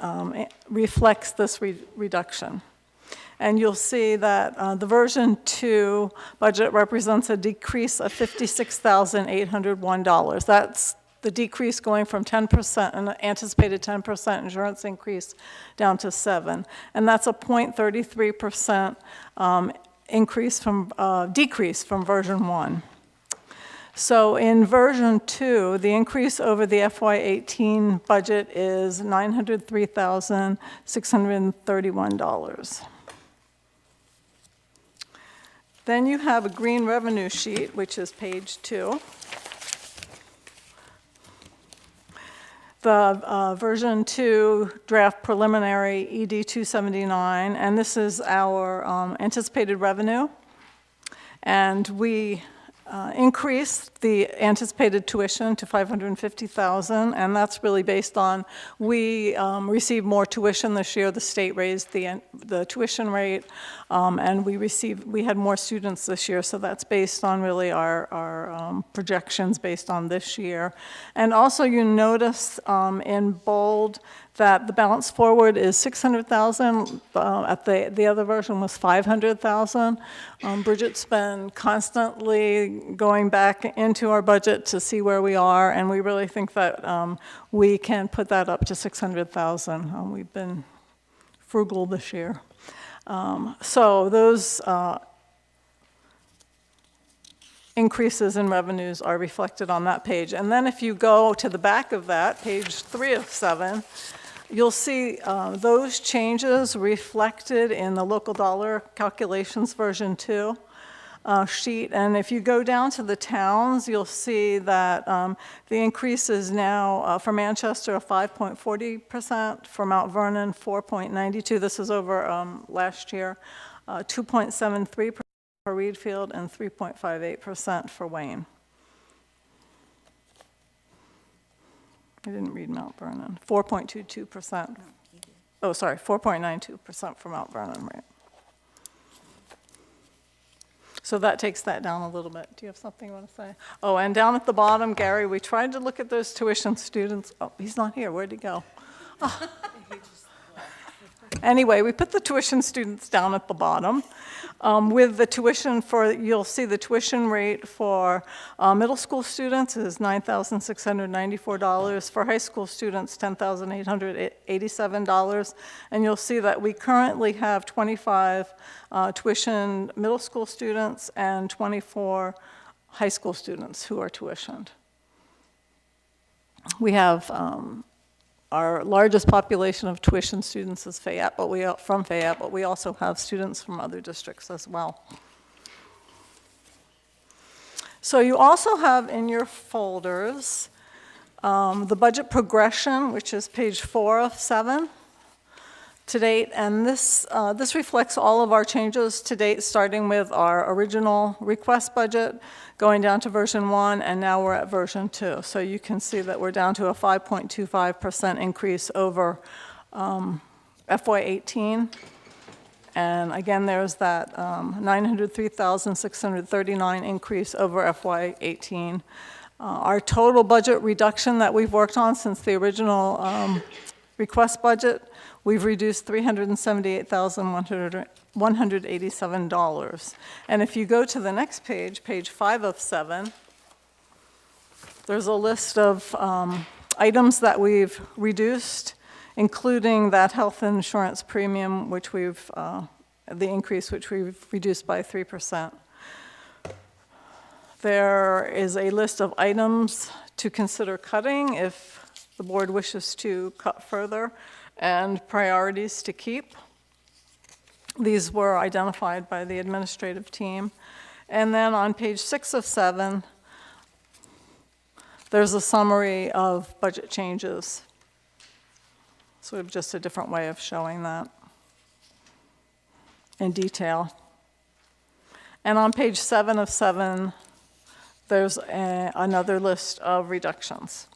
reflects this reduction. And you'll see that the version 2 budget represents a decrease of $56,801. That's the decrease going from 10%, an anticipated 10% insurance increase, down to 7%. And that's a 0.33% decrease from version 1. So in version 2, the increase over the FY18 budget is $903,631. Then you have a green revenue sheet, which is page 2. The version 2 draft preliminary ED 279, and this is our anticipated revenue. And we increased the anticipated tuition to $550,000, and that's really based on we received more tuition this year. The state raised the tuition rate, and we had more students this year, so that's based on really our projections based on this year. And also you notice in bold that the balance forward is $600,000. At the other version was $500,000. Bridget's been constantly going back into our budget to see where we are, and we really think that we can put that up to $600,000. We've been frugal this year. So those increases in revenues are reflected on that page. And then if you go to the back of that, page 3 of 7, you'll see those changes reflected in the local dollar calculations version 2 sheet. And if you go down to the towns, you'll see that the increase is now for Manchester 5.40%, for Mount Vernon 4.92%. This is over last year, 2.73% for Reedfield, and 3.58% for Wayne. I didn't read Mount Vernon. 4.22%. Oh, sorry, 4.92% for Mount Vernon, right? So that takes that down a little bit. Do you have something you want to say? Oh, and down at the bottom, Gary, we tried to look at those tuition students. Oh, he's not here. Where'd he go? Oh. Anyway, we put the tuition students down at the bottom. With the tuition you'll see the tuition rate for middle school students is $9,694. For high school students, $10,887. And you'll see that we currently have 25 tuition middle school students and 24 high school students who are tuitioned. We have our largest population of tuition students is Fayette, from Fayette, but we also have students from other districts as well. So you also have in your folders the budget progression, which is page 4 of 7. to date, and this reflects all of our changes to date, starting with our original request budget, going down to version 1, and now we're at version 2. So you can see that we're down to a 5.25% increase over FY18. And again, there's that $903,639 increase over FY18. Our total budget reduction that we've worked on since the original request budget, we've reduced $378,187. And if you go to the next page, page 5 of 7, there's a list of items that we've reduced, including that health insurance premium, which we've, the increase which we've reduced by 3%. There is a list of items to consider cutting if the board wishes to cut further, and priorities to keep. These were identified by the administrative team. And then on page 6 of 7, there's a summary of budget changes. Sort of just a different way of showing that in detail. And on page 7 of 7, there's another list of reductions,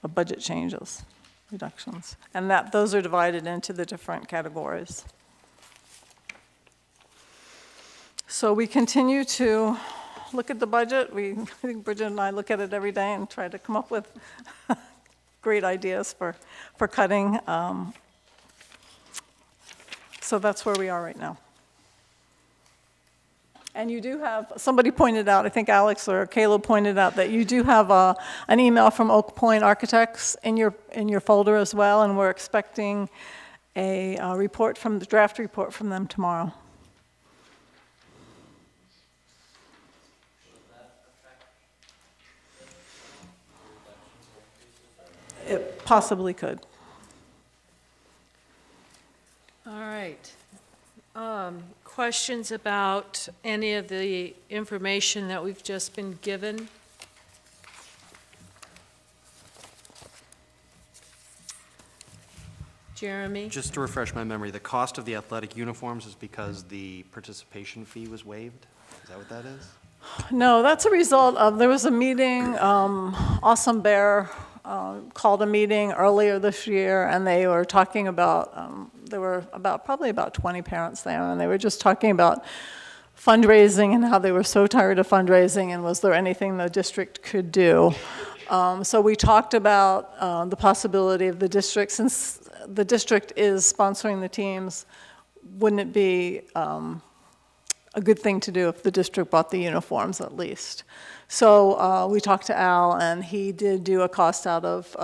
of budget changes, reductions. And those are divided into the different categories. So we continue to look at the budget. I think Bridget and I look at it every day and try to come up with great ideas for cutting. So that's where we are right now. And you do have, somebody pointed out, I think Alex or Caleb pointed out, that you do have an email from Oak Point Architects in your folder as well, and we're expecting a report from the draft report from them tomorrow. It possibly could. All right. Questions about any of the information that we've just been given? Jeremy? Just to refresh my memory, the cost of the athletic uniforms is because the participation fee was waived? Is that what that is? No, that's a result of, there was a meeting, Awesome Bear called a meeting earlier this year, and they were talking about, there were probably about 20 parents there, and they were just talking about fundraising and how they were so tired of fundraising, and was there anything the district could do. So we talked about the possibility of the district, since the district is sponsoring the teams, wouldn't it be a good thing to do if the district bought the uniforms at least? So we talked to Al, and he did do a cost out of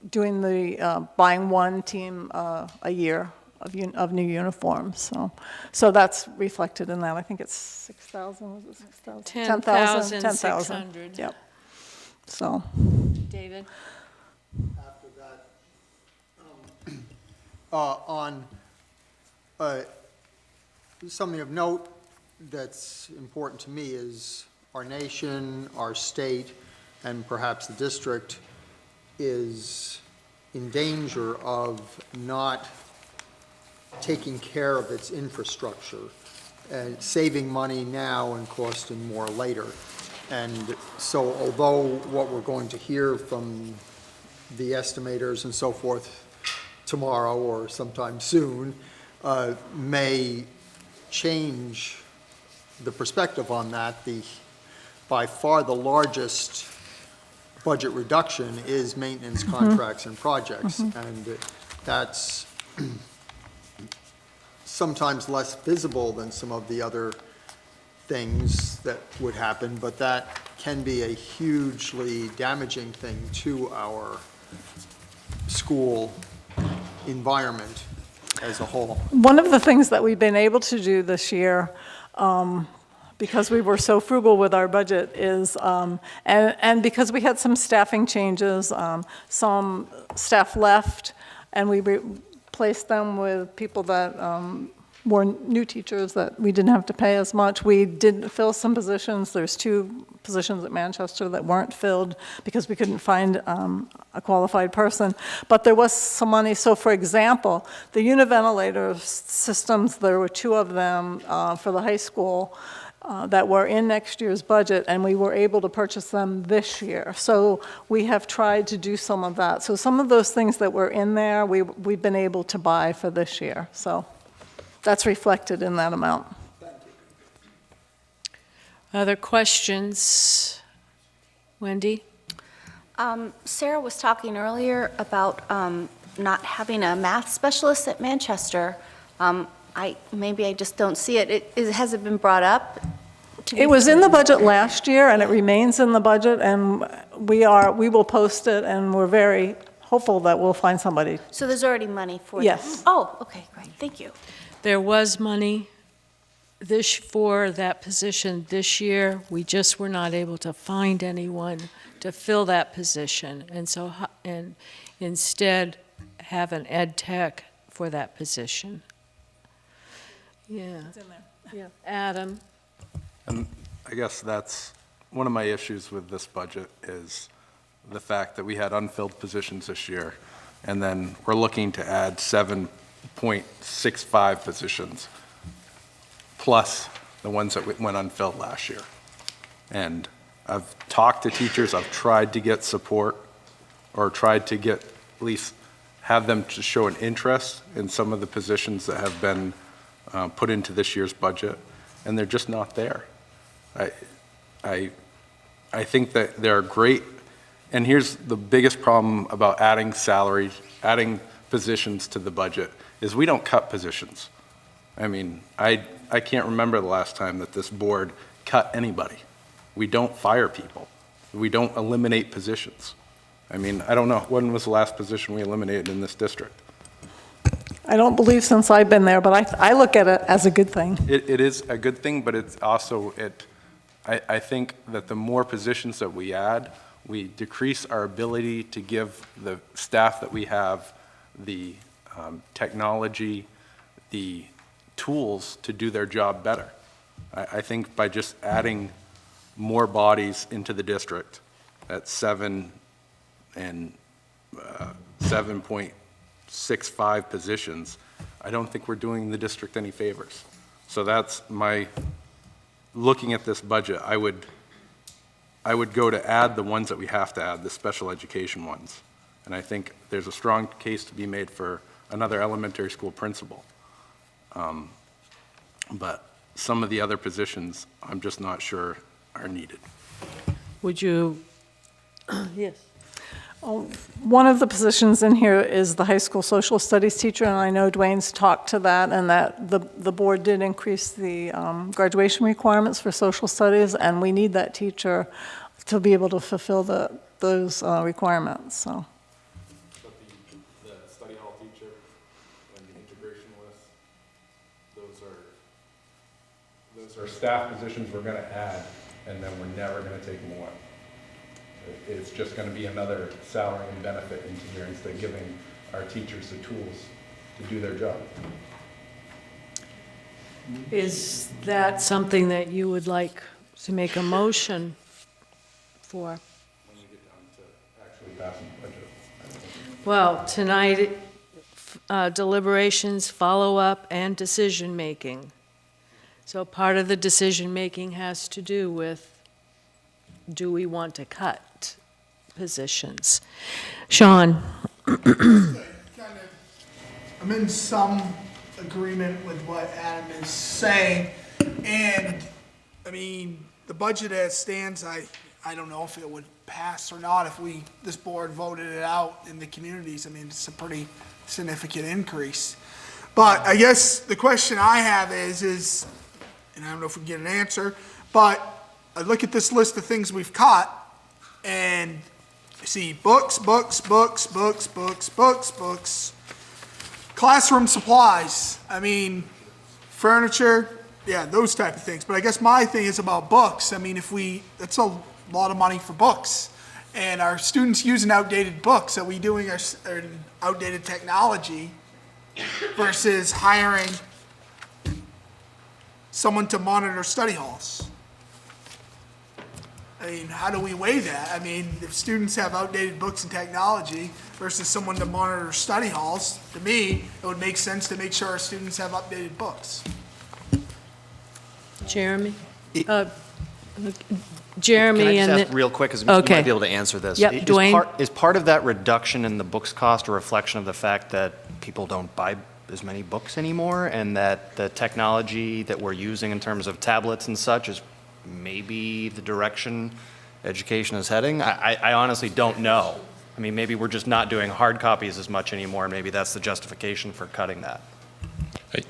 doing the buying one team a year of new uniforms. So that's reflected in that. I think it's 6,000. Was it 6,000? 10,000. 10,600. Yep. So. David. After that, on something of note that's important to me is our nation, our state, and perhaps the district is in danger of not taking care of its infrastructure and saving money now and costing more later. And so although what we're going to hear from the estimators and so forth tomorrow or sometime soon may change the perspective on that, by far the largest budget reduction is maintenance contracts and projects. And that's sometimes less visible than some of the other things that would happen, but that can be a hugely damaging thing to our school environment as a whole. One of the things that we've been able to do this year, because we were so frugal with our budget, is, and because we had some staffing changes, some staff left, and we replaced them with people that were new teachers that we didn't have to pay as much. We did fill some positions. There's 2 positions at Manchester that weren't filled because we couldn't find a qualified person. But there was some money. So for example, the univentilator systems, there were 2 of them for the high school that were in next year's budget, and we were able to purchase them this year. So we have tried to do some of that. So some of those things that were in there, we've been able to buy for this year. So that's reflected in that amount. Other questions? Wendy? Sarah was talking earlier about not having a math specialist at Manchester. Maybe I just don't see it. Has it been brought up? It was in the budget last year, and it remains in the budget, and we will post it, and we're very hopeful that we'll find somebody. So there's already money for that? Yes. Oh, okay, great, thank you. There was money for that position this year. We just were not able to find anyone to fill that position, and instead have an ed tech for that position. Yeah. It's in there. Yeah. Adam? And I guess that's one of my issues with this budget is the fact that we had unfilled positions this year, and then we're looking to add 7.65 positions, plus the ones that went unfilled last year. And I've talked to teachers, I've tried to get support, or tried to get, at least have them to show an interest in some of the positions that have been put into this year's budget, and they're just not there. I think that they're great, and here's the biggest problem about adding salaries, adding positions to the budget, is we don't cut positions. I mean, I can't remember the last time that this board cut anybody. We don't fire people. We don't eliminate positions. I mean, I don't know, when was the last position we eliminated in this district? I don't believe since I've been there, but I look at it as a good thing. It is a good thing, but it's also, I think that the more positions that we add, we decrease our ability to give the staff that we have the technology, the tools to do their job better. I think by just adding more bodies into the district at 7 and 7.65 positions, I don't think we're doing the district any favors. So that's my, looking at this budget, I would go to add the ones that we have to add, the special education ones. And I think there's a strong case to be made for another elementary school principal. But some of the other positions, I'm just not sure are needed. Would you? Yes. One of the positions in here is the high school social studies teacher, and I know Dwayne's talked to that, and that the board did increase the graduation requirements for social studies, and we need that teacher to be able to fulfill those requirements, so. But the study hall teacher and the integration list, those are staff positions we're going to add, and then we're never going to take more. It's just going to be another salary and benefit into here instead of giving our teachers the tools to do their job. Is that something that you would like to make a motion for? When we get down to actually passing the budget. Well, tonight, deliberations, follow-up, and decision-making. So part of the decision-making has to do with, do we want to cut positions? Sean? I'm in some agreement with what Adam is saying, and, I mean, the budget as stands, I don't know if it would pass or not if this board voted it out in the communities. I mean, it's a pretty significant increase. But I guess the question I have is, and I don't know if we can get an answer, but I look at this list of things we've cut, and I see books, classroom supplies, I mean, furniture, yeah, those type of things. But I guess my thing is about books. I mean, that's a lot of money for books. And our students using outdated books, are we doing our outdated technology versus hiring someone to monitor study halls. I mean, how do we weigh that? I mean, if students have outdated books and technology versus someone to monitor study halls, to me, it would make sense to make sure our students have updated books. Jeremy? Can Jeremy I and just the... ask real quick, because you Okay. might be able to answer this. Yep, Dwayne. Is part of that reduction in the books cost a reflection of the fact that people don't buy as many books anymore, and that the technology that we're using in terms of tablets and such is maybe the direction education is heading? I honestly don't know. I mean, maybe we're just not doing hard copies as much anymore, and maybe that's the justification for cutting that.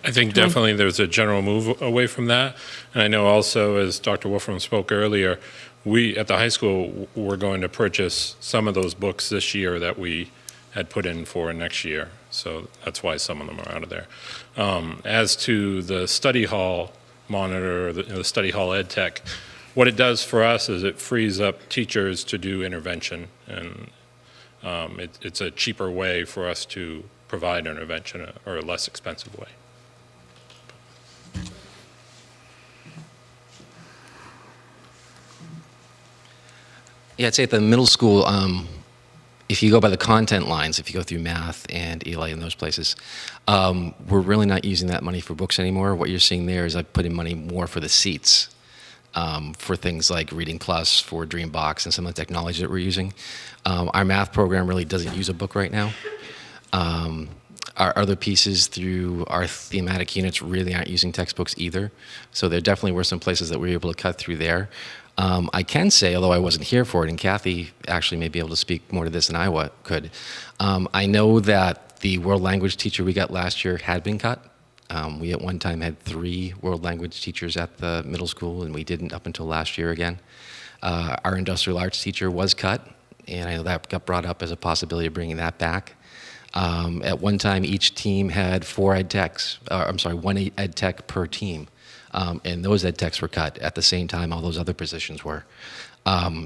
I think definitely there's a general move away from that. And I know also, as Dr. Wolfram spoke earlier, we at the high school were going to purchase some of those books this year that we had put in for next year. So that's why some of them are out of there. As to the study hall monitor, the study hall ed tech, what it does for us is it frees up teachers to do intervention. And it's a cheaper way for us to provide intervention, or a less expensive way. Yeah, I'd say at the middle school, if you go by the content lines, if you go through math and ELA and those places, we're really not using that money for books anymore. What you're seeing there is I put in money more for the seats, for things like Reading Plus, for Dreambox, and some of the technology that we're using. Our math program really doesn't use a book right now. Our other pieces through our thematic units really aren't using textbooks either. So there definitely were some places that we were able to cut through there. I can say, although I wasn't here for it, and Kathy actually may be able to speak more to this than I could, I know that the world language teacher we got last year had been cut. We at one time had 3 world language teachers at the middle school, and we didn't up until last year again. Our industrial arts teacher was cut, and I know that got brought up as a possibility of bringing that back. At one time, each team had 4 ed techs, one ed tech per team. And those ed techs were cut at the same time all those other positions were.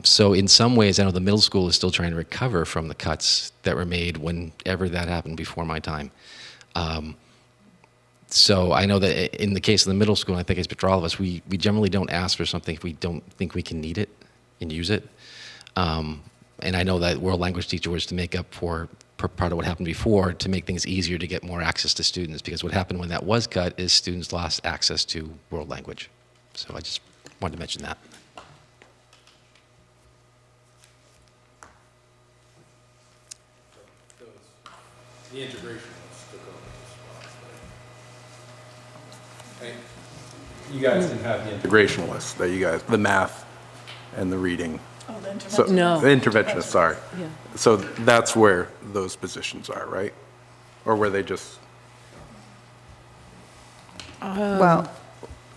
So in some ways, I know the middle school is still trying to recover from the cuts that were made whenever that happened before my time. So I know that in the case of the middle school, and I think it's for all of us, we generally don't ask for something if we don't think we can need it and use it. And I know that world language teacher was to make up for part of what happened before, to make things easier to get more access to students, because what happened when that was cut is students lost access to world language. So I just wanted to mention that. The integration took over. You guys didn't have the integration list that you guys, the math and the reading. Oh, the So, intervention. No. The interventionist, sorry. Yeah. So that's where those positions are, right? Or were they just? Well,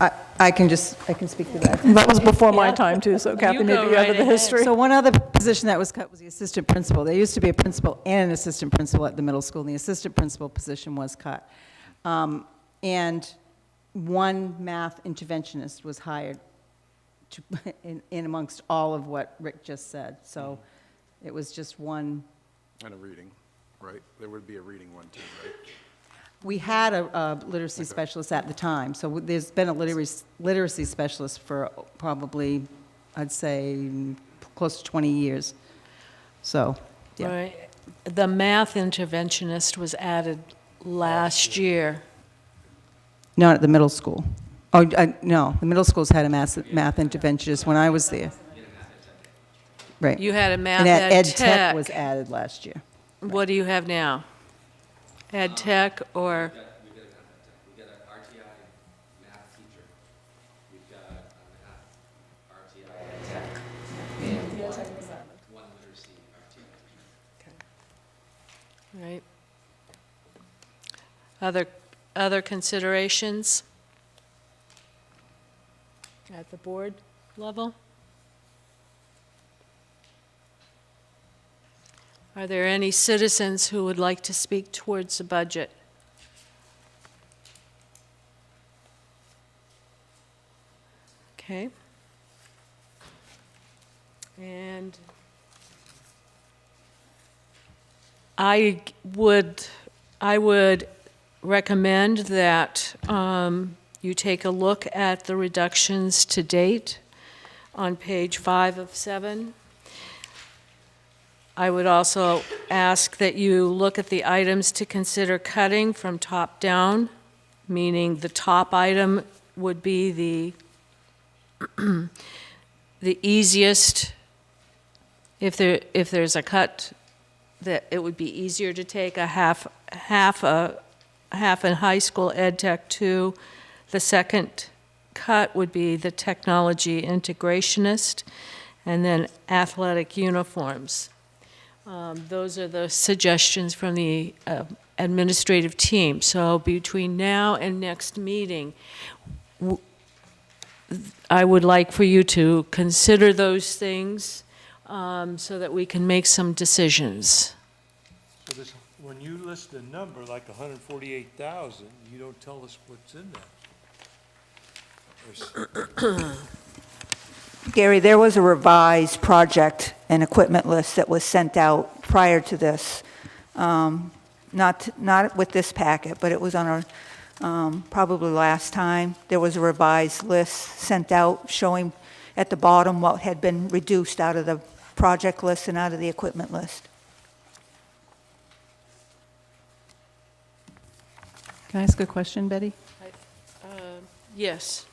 I can speak to that. That was before my time too, so Kathy, You maybe go you have right the ahead. history. So one other position that was cut was the assistant principal. There used to be a principal and an assistant principal at the middle school, and the assistant principal position was cut. And one math interventionist was hired in amongst all of what Rick just said. So it was just one. And a reading, right? There would be a reading one too, right? We had a literacy specialist at the time, so there's been a literacy specialist for probably, I'd say, close to 20 years. So, yeah. Right. The math interventionist was added last year. Not at the middle school. Oh, no, the middle school's had a math interventionist when I was there. Right. You had a math And ed ed tech. tech was added last year. What do you have now? Ed tech or? We've got an RTI math teacher. We've got a math RTI tech. And one literacy RTI. Right. Other considerations at the board level? Are there any citizens who would like to speak towards the budget? Okay. And I would recommend that you take a look at the reductions to date on page 5 of 7. I would also ask that you look at the items to consider cutting from top down, meaning the top item would be the the easiest. If there's a cut, that it would be easier to take a half in high school ed tech 2. The second cut would be the technology integrationist, and then athletic uniforms. Those are the suggestions from the administrative team. So between now and next meeting, I would like for you to consider those things so that we can make some decisions. So this, when you list a number like 148,000, you don't tell us what's in there. Gary, there was a revised project and equipment list that was sent out prior to this. Not with this packet, but it was on our, probably last time. There was a revised list sent out showing at the bottom what had been reduced out of the project list and out of the equipment list. Can I ask a question, Betty? Yes.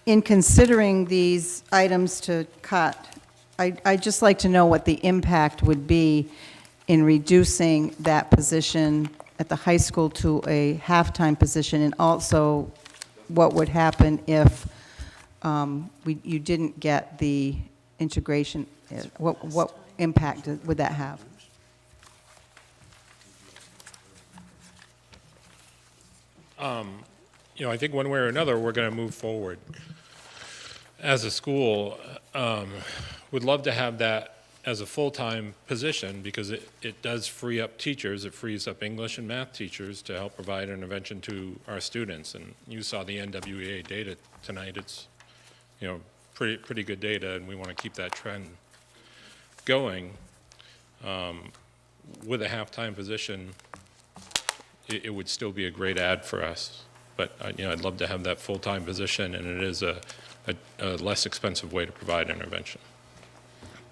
In considering these items to cut, I'd just like to know what the impact would be in reducing that position at the high school to a half-time position, and also what would happen if you didn't get the integration. What impact would that have? You know, I think one way or another, we're going to move forward. As a school, would love to have that as a full-time position because it does free up teachers. It frees up English and math teachers to help provide intervention to our students. And you saw the NWEA data tonight. It's, you know, pretty good data, and we want to keep that trend going. With a half-time position, it would still be a great add for us. But you know, I'd love to have that full-time position, and it is a less expensive way to provide intervention.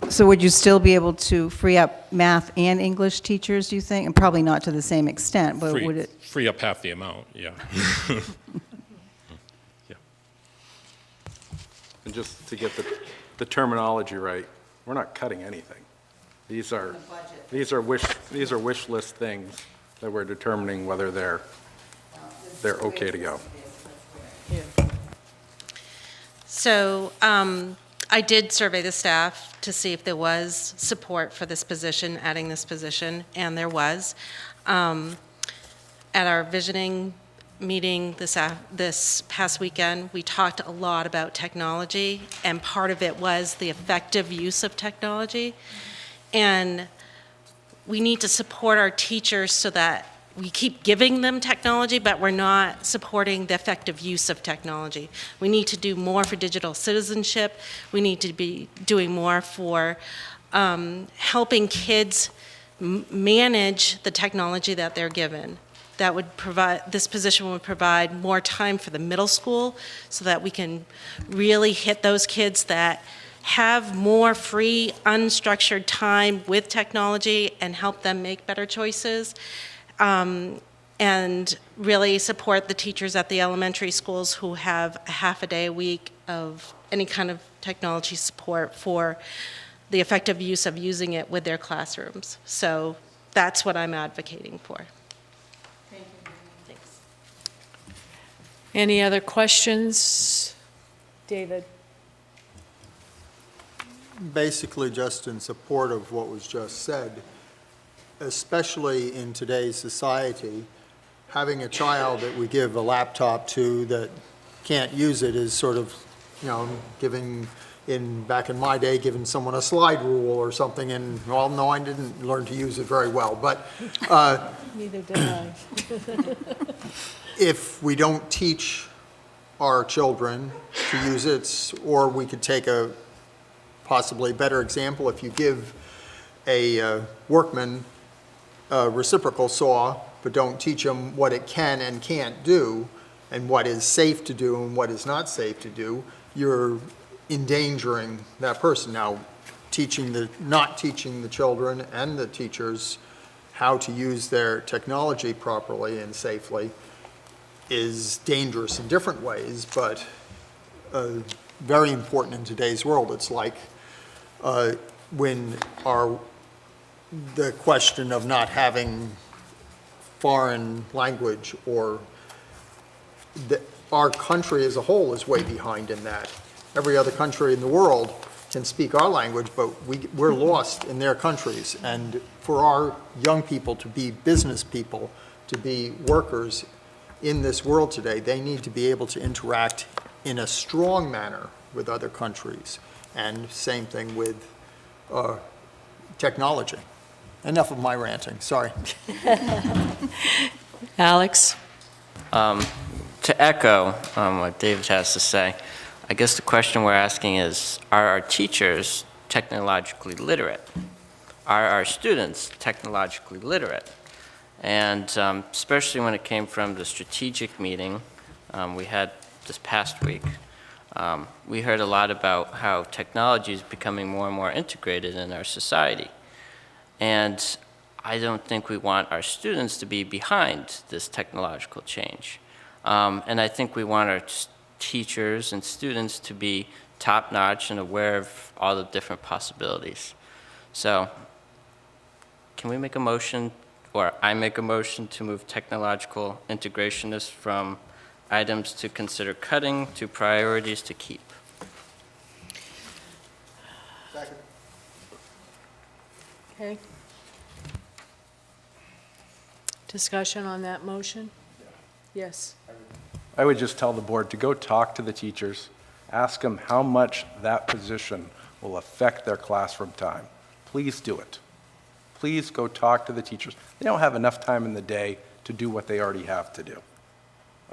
So would you still be able to free up math and English teachers, do you think? And probably not to the same extent, but would it? Free up half the amount, yeah. Yeah. And just to get the terminology right, we're not cutting anything. These are wish list things that we're determining whether they're okay to go. So I did survey the staff to see if there was support for this position, adding this position, and there was. At our visioning meeting this past weekend, we talked a lot about technology, and part of it was the effective use of technology. And we need to support our teachers so that we keep giving them technology, but we're not supporting the effective use of technology. We need to do more for digital citizenship. We need to be doing more for helping kids manage the technology that they're given. That would provide, this position would provide more time for the middle school so that we can really hit those kids that have more free, unstructured time with technology and help them make better choices. And really support the teachers at the elementary schools who have a half a day a week of any kind of technology support for the effective use of using it with their classrooms. So that's what I'm advocating for. Thank you. Thanks. Any other questions? David? Basically just in support of what was just said. Especially in today's society, having a child that we give a laptop to that can't use it is sort of, you know, back in my day, giving someone a slide rule or something, and, well, no, I didn't learn to use it very well, but Neither did I. if we don't teach our children to use it, or we could take a possibly better example, if you give a workman a reciprocal saw, but don't teach them what it can and can't do, and what is safe to do and what is not safe to do, you're endangering that person. Now, not teaching the children and the teachers how to use their technology properly and safely is dangerous in different ways, but very important in today's world. It's like when the question of not having foreign language, or our country as a whole is way behind in that. Every other country in the world can speak our language, but we're lost in their countries. And for our young people to be business people, to be workers in this world today, they need to be able to interact in a strong manner with other countries. And same thing with technology. Enough of my ranting, sorry. Alex? To echo what David has to say, I guess the question we're asking is, are our teachers technologically literate? Are our students technologically literate? And especially when it came from the strategic meeting we had this past week, we heard a lot about how technology is becoming more and more integrated in our society. And I don't think we want our students to be behind this technological change. And I think we want our teachers and students to be top-notch and aware of all the different possibilities. So can we make a motion, or I make a motion, to move technological integrationists from items to consider cutting to priorities to keep? Second. Okay. Discussion on that motion? Yes. I would just tell the board to go talk to the teachers, ask them how much that position will affect their classroom time. Please do it. Please go talk to the teachers. They don't have enough time in the day to do what they already have to do.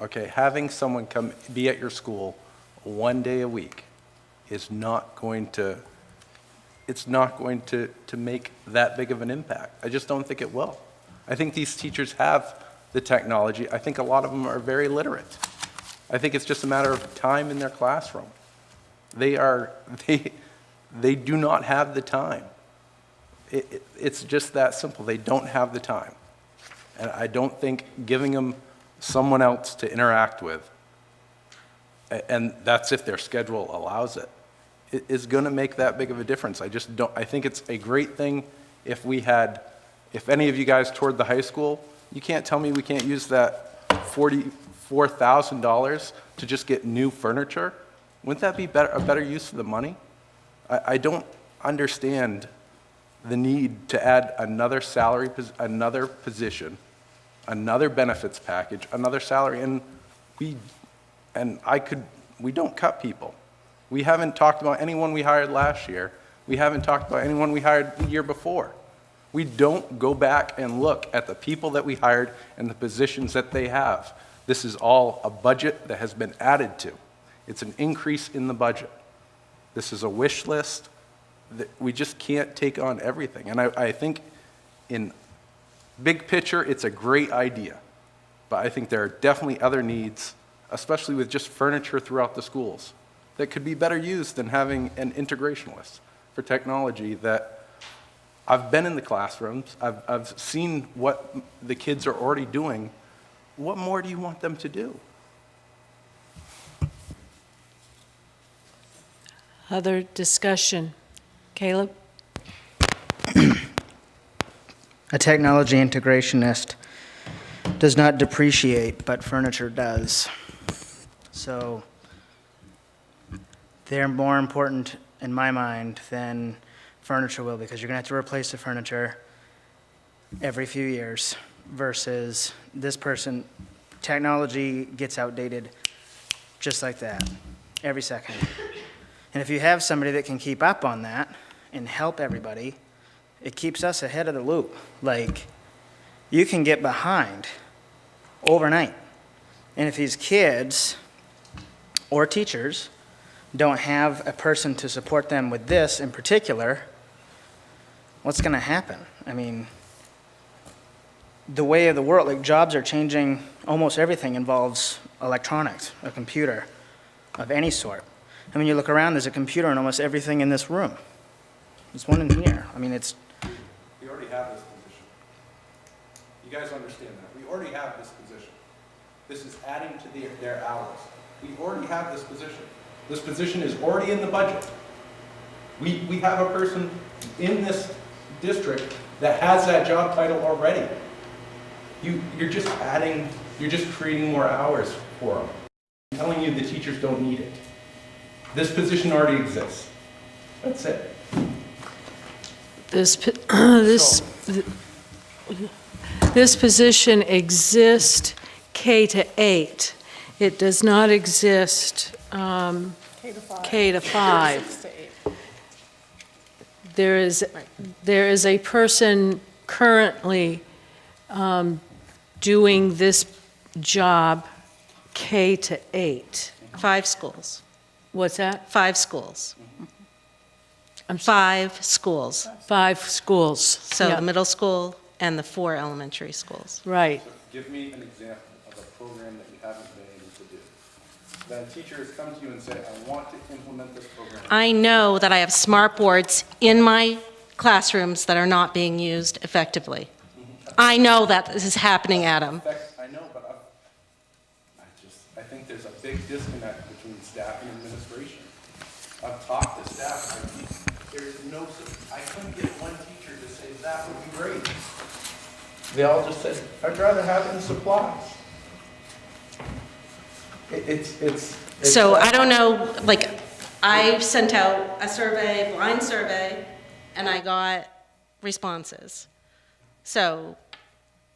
Okay, having someone come be at your school one day a week is not going to, it's not going to make that big of an impact. I just don't think it will. I think these teachers have the technology. I think a lot of them are very literate. I think it's just a matter of time in their classroom. They do not have the time. It's just that simple. They don't have the time. And I don't think giving them someone else to interact with, and that's if their schedule allows it, is going to make that big of a difference. I just don't. I think it's a great thing if we had, if any of you guys toured the high school, you can't tell me we can't use that $44,000 to just get new furniture. Wouldn't that be a better use of the money? I don't understand the need to add another salary, another position, another benefits package, another salary, and we don't cut people. We haven't talked about anyone we hired last year. We haven't talked about anyone we hired the year before. We don't go back and look at the people that we hired and the positions that they have. This is all a budget that has been added to. It's an increase in the budget. This is a wish list. We just can't take on everything. And I think in big picture, it's a great idea. But I think there are definitely other needs, especially with just furniture throughout the schools, that could be better used than having an integrationalist for technology. That I've been in the classrooms, I've seen what the kids are already doing. What more do you want them to do? Other discussion? Caleb? A technology integrationist does not depreciate, but furniture does. So they're more important in my mind than furniture will, because you're going to have to replace the furniture every few years versus this person. Technology gets outdated just like that every second. And if you have somebody that can keep up on that and help everybody, it keeps us ahead of the loop. Like, you can get behind overnight. And if these kids or teachers don't have a person to support them with this in particular, what's going to happen? I mean, the way of the world, like jobs are changing, almost everything involves electronics, a computer of any sort. I mean, you look around, there's a computer in almost everything in this room. There's one in here. I mean, it's, We already have this position. You guys understand that. We already have this position. This is adding to their hours. We already have this position. This position is already in the budget. We have a person in this district that has that job title already. You're just adding, you're just creating more hours for them. I'm telling you the teachers don't need it. This position already exists. That's it. This position exists K to 8. It does not exist K to 5. There is a person currently doing this job K to 8. 5 schools. What's that? 5 schools. 5 schools. 5 schools. So Yeah. the middle school and the 4 elementary schools. Right. So give me an example of a program that you haven't been able to do. Then teachers come to you and say, I want to implement this program. I know that I have smart boards in my classrooms that are not being used effectively. I know that this is happening, Adam. I know, but I think there's a big disconnect between staff and administration. I've talked to staff, I couldn't get one teacher to say that would be great. They all just said, I'd rather have it in supplies. It's So I don't know, like, I sent out a survey, blind survey, and I got responses. So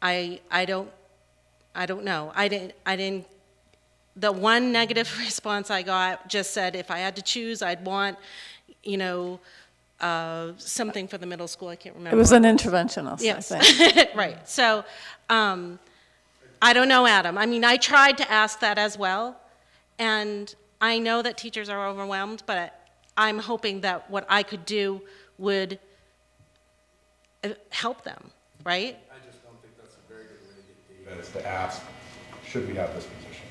I don't know. I didn't, the one negative response I got just said if I had to choose, I'd want, something for the middle school. I can't remember. It was an interventionist, Yes. I think. Right. So I don't know, Adam. I mean, I tried to ask that as well, and I know that teachers are overwhelmed, but I'm hoping that what I could do would help them, right? I just don't think that's a very good way to get data, is to ask, should we have this position?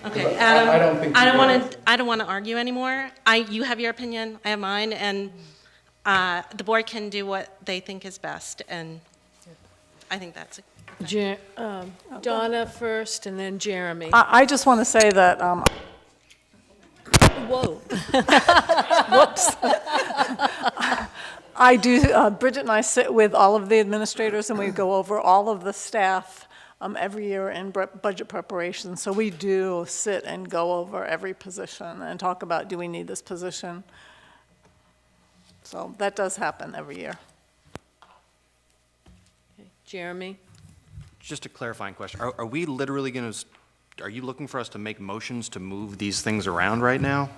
Okay, I Adam, don't think I don't want to argue anymore. You have your opinion, I have mine, and the board can do what they think is best, and I think that's Donna first, and then Jeremy. I just want to say that, Whoa. whoops. I do, Bridget and I sit with all of the administrators, and we go over all of the staff every year in budget preparation. So we do sit and go over every position and talk about, do we need this position? So that does happen every year. Jeremy? Just a clarifying question. Are we literally going to, are you looking for us to make motions to move these things around right now?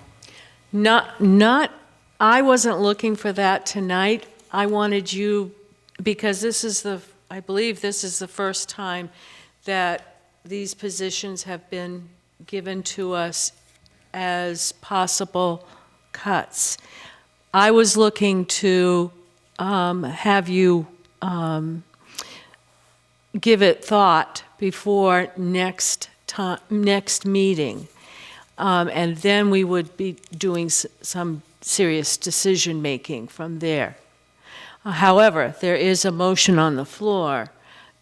Not, I wasn't looking for that tonight. I wanted you, because I believe this is the first time that these positions have been given to us as possible cuts. I was looking to have you give it thought before next meeting. And then we would be doing some serious decision-making from there. However, there is a motion on the floor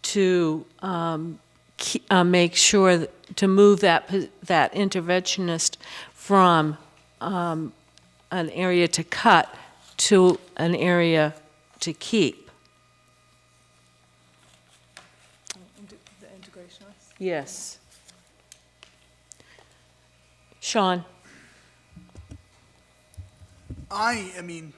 to make sure to move that interventionist from an area to cut to an area to keep. The integrationist? Yes. Sean? I mean,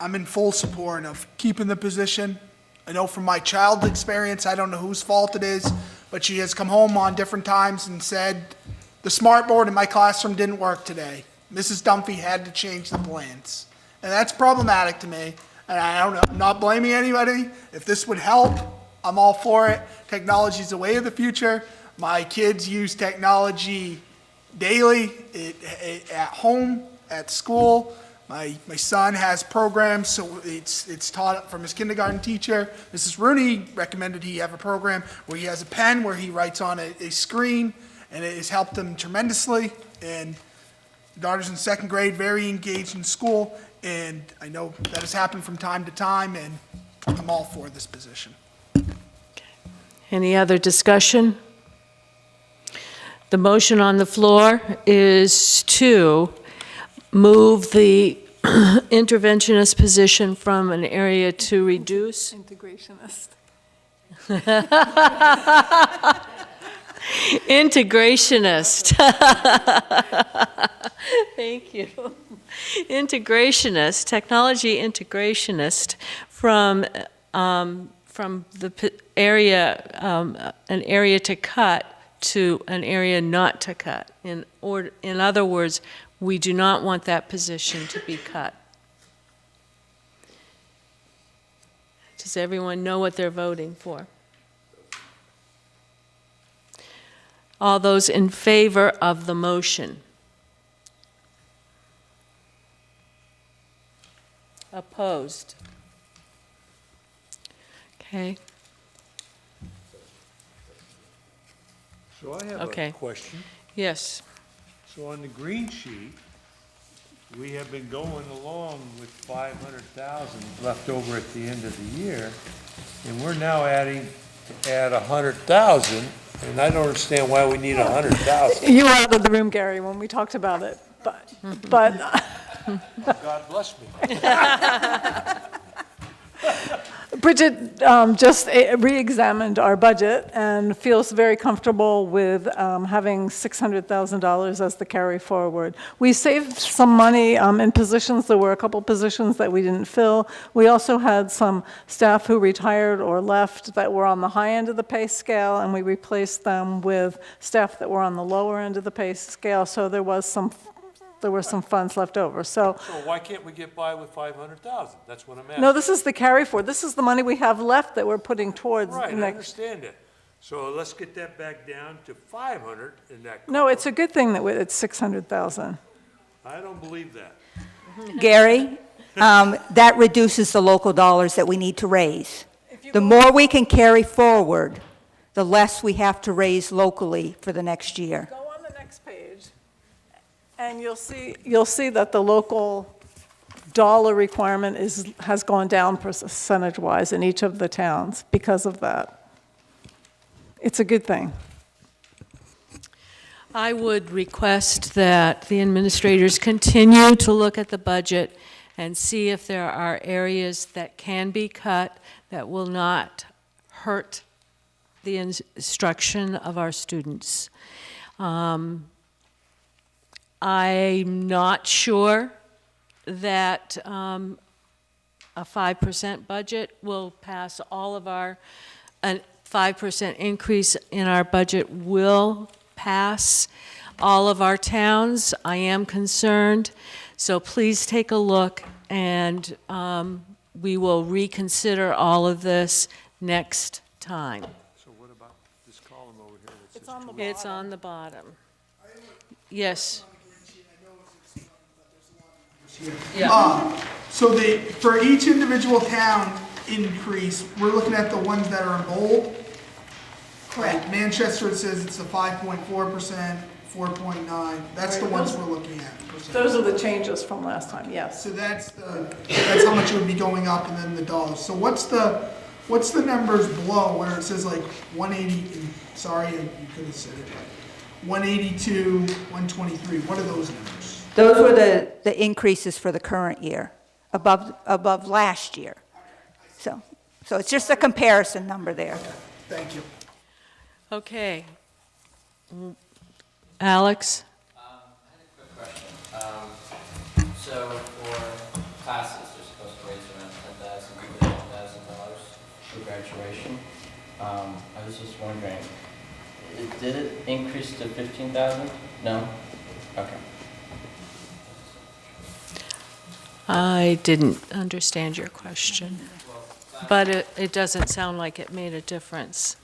I'm in full support of keeping the position. I know from my child's experience, I don't know whose fault it is, but she has come home on different times and said, the smart board in my classroom didn't work today. Mrs. Dunphy had to change the plans. And that's problematic to me. And I'm not blaming anybody. If this would help, I'm all for it. Technology is the way of the future. My kids use technology daily at home, at school. My son has programs, so it's taught from his kindergarten teacher. Mrs. Rooney recommended he have a program where he has a pen where he writes on a screen, and it has helped him tremendously. And daughter's in second grade, very engaged in school, and I know that has happened from time to time, and I'm all for this position. Any other discussion? The motion on the floor is to move the interventionist position from an area to reduce. Integrationist. Integrationist. Thank you. Integrationist, technology integrationist from the area, an area to cut to an area not to cut. In other words, we do not want that position to be cut. Does everyone know what they're voting for? All those in favor of the motion? Opposed? Okay. So I have Okay. a question. Yes. So on the green sheet, we have been going along with 500,000 left over at the end of the year, and we're now adding to add 100,000, and I don't understand why we need 100,000. You were out of the room, Gary, when we talked about it, but God bless me. Bridget just re-examined our budget and feels very comfortable with having $600,000 as the carry forward. We saved some money in positions. There were a couple positions that we didn't fill. We also had some staff who retired or left that were on the high end of the pay scale, and we replaced them with staff that were on the lower end of the pay scale, so there were some funds left over. So why can't we get by with 500,000? That's what I'm asking. no, this is the carry forward. This is the money we have left that we're putting towards Right, I next. understand that. So let's get that back down to 500 in that. No, it's a good thing that it's 600,000. I don't believe that. Gary, that reduces the local dollars that we need to raise. The more we can carry forward, the less we have to raise locally for the next year. Go on the next page, and you'll see that the local dollar requirement has gone down percentage-wise in each of the towns because of that. It's a good thing. I would request that the administrators continue to look at the budget and see if there are areas that can be cut that will not hurt the instruction of our students. I'm not sure that a 5% budget will pass all of our, a 5% increase in our budget will pass all of our towns. I am concerned, so please take a look, and we will reconsider all of this next time. So what about this column over here that says It's on the bottom. It's on the bottom. Yes. So for each individual town increase, we're looking at the ones that are in bold. Correct. Manchester, it says it's a 5.4%, 4.9. That's the ones we're looking at. Those are the changes from last time, yes. So that's how much it would be going up, and then the dollars. So what's the numbers below where it says like 180? Sorry, you could have said it. 182, 123. What are those numbers? Those were the increases for the current year, above last year. So it's just a comparison number there. Thank you. Okay. Alex? I had a quick question. So for classes, they're supposed to raise around $10,000 to $15,000 for graduation. I was just wondering, did it increase to 15,000? No? Okay. I didn't understand your question, but it doesn't sound like it made a difference.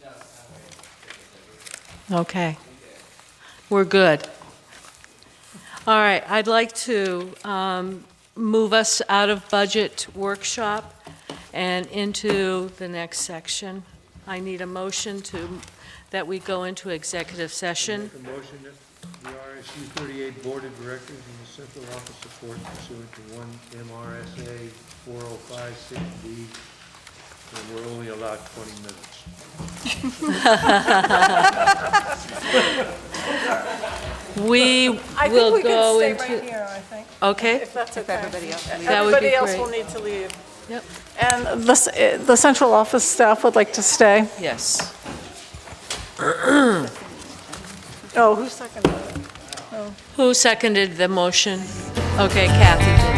Okay. We're good. All right, I'd like to move us out of budget workshop and into the next section. I need a motion that we go into executive session. Make a motion that the RSU 38 Board of Directors and the Central Office support pursuant to 1 MRSA 4056D, and we're only allowed 20 minutes. We I will think we go can into. stay right here, I think. Okay. If that's okay. everybody else leaves. That would be Everybody else great. will need to leave. Yep. And the central office staff would like to stay. Yes. Oh, who seconded it? Oh. Who seconded the motion? Okay, Kathy did.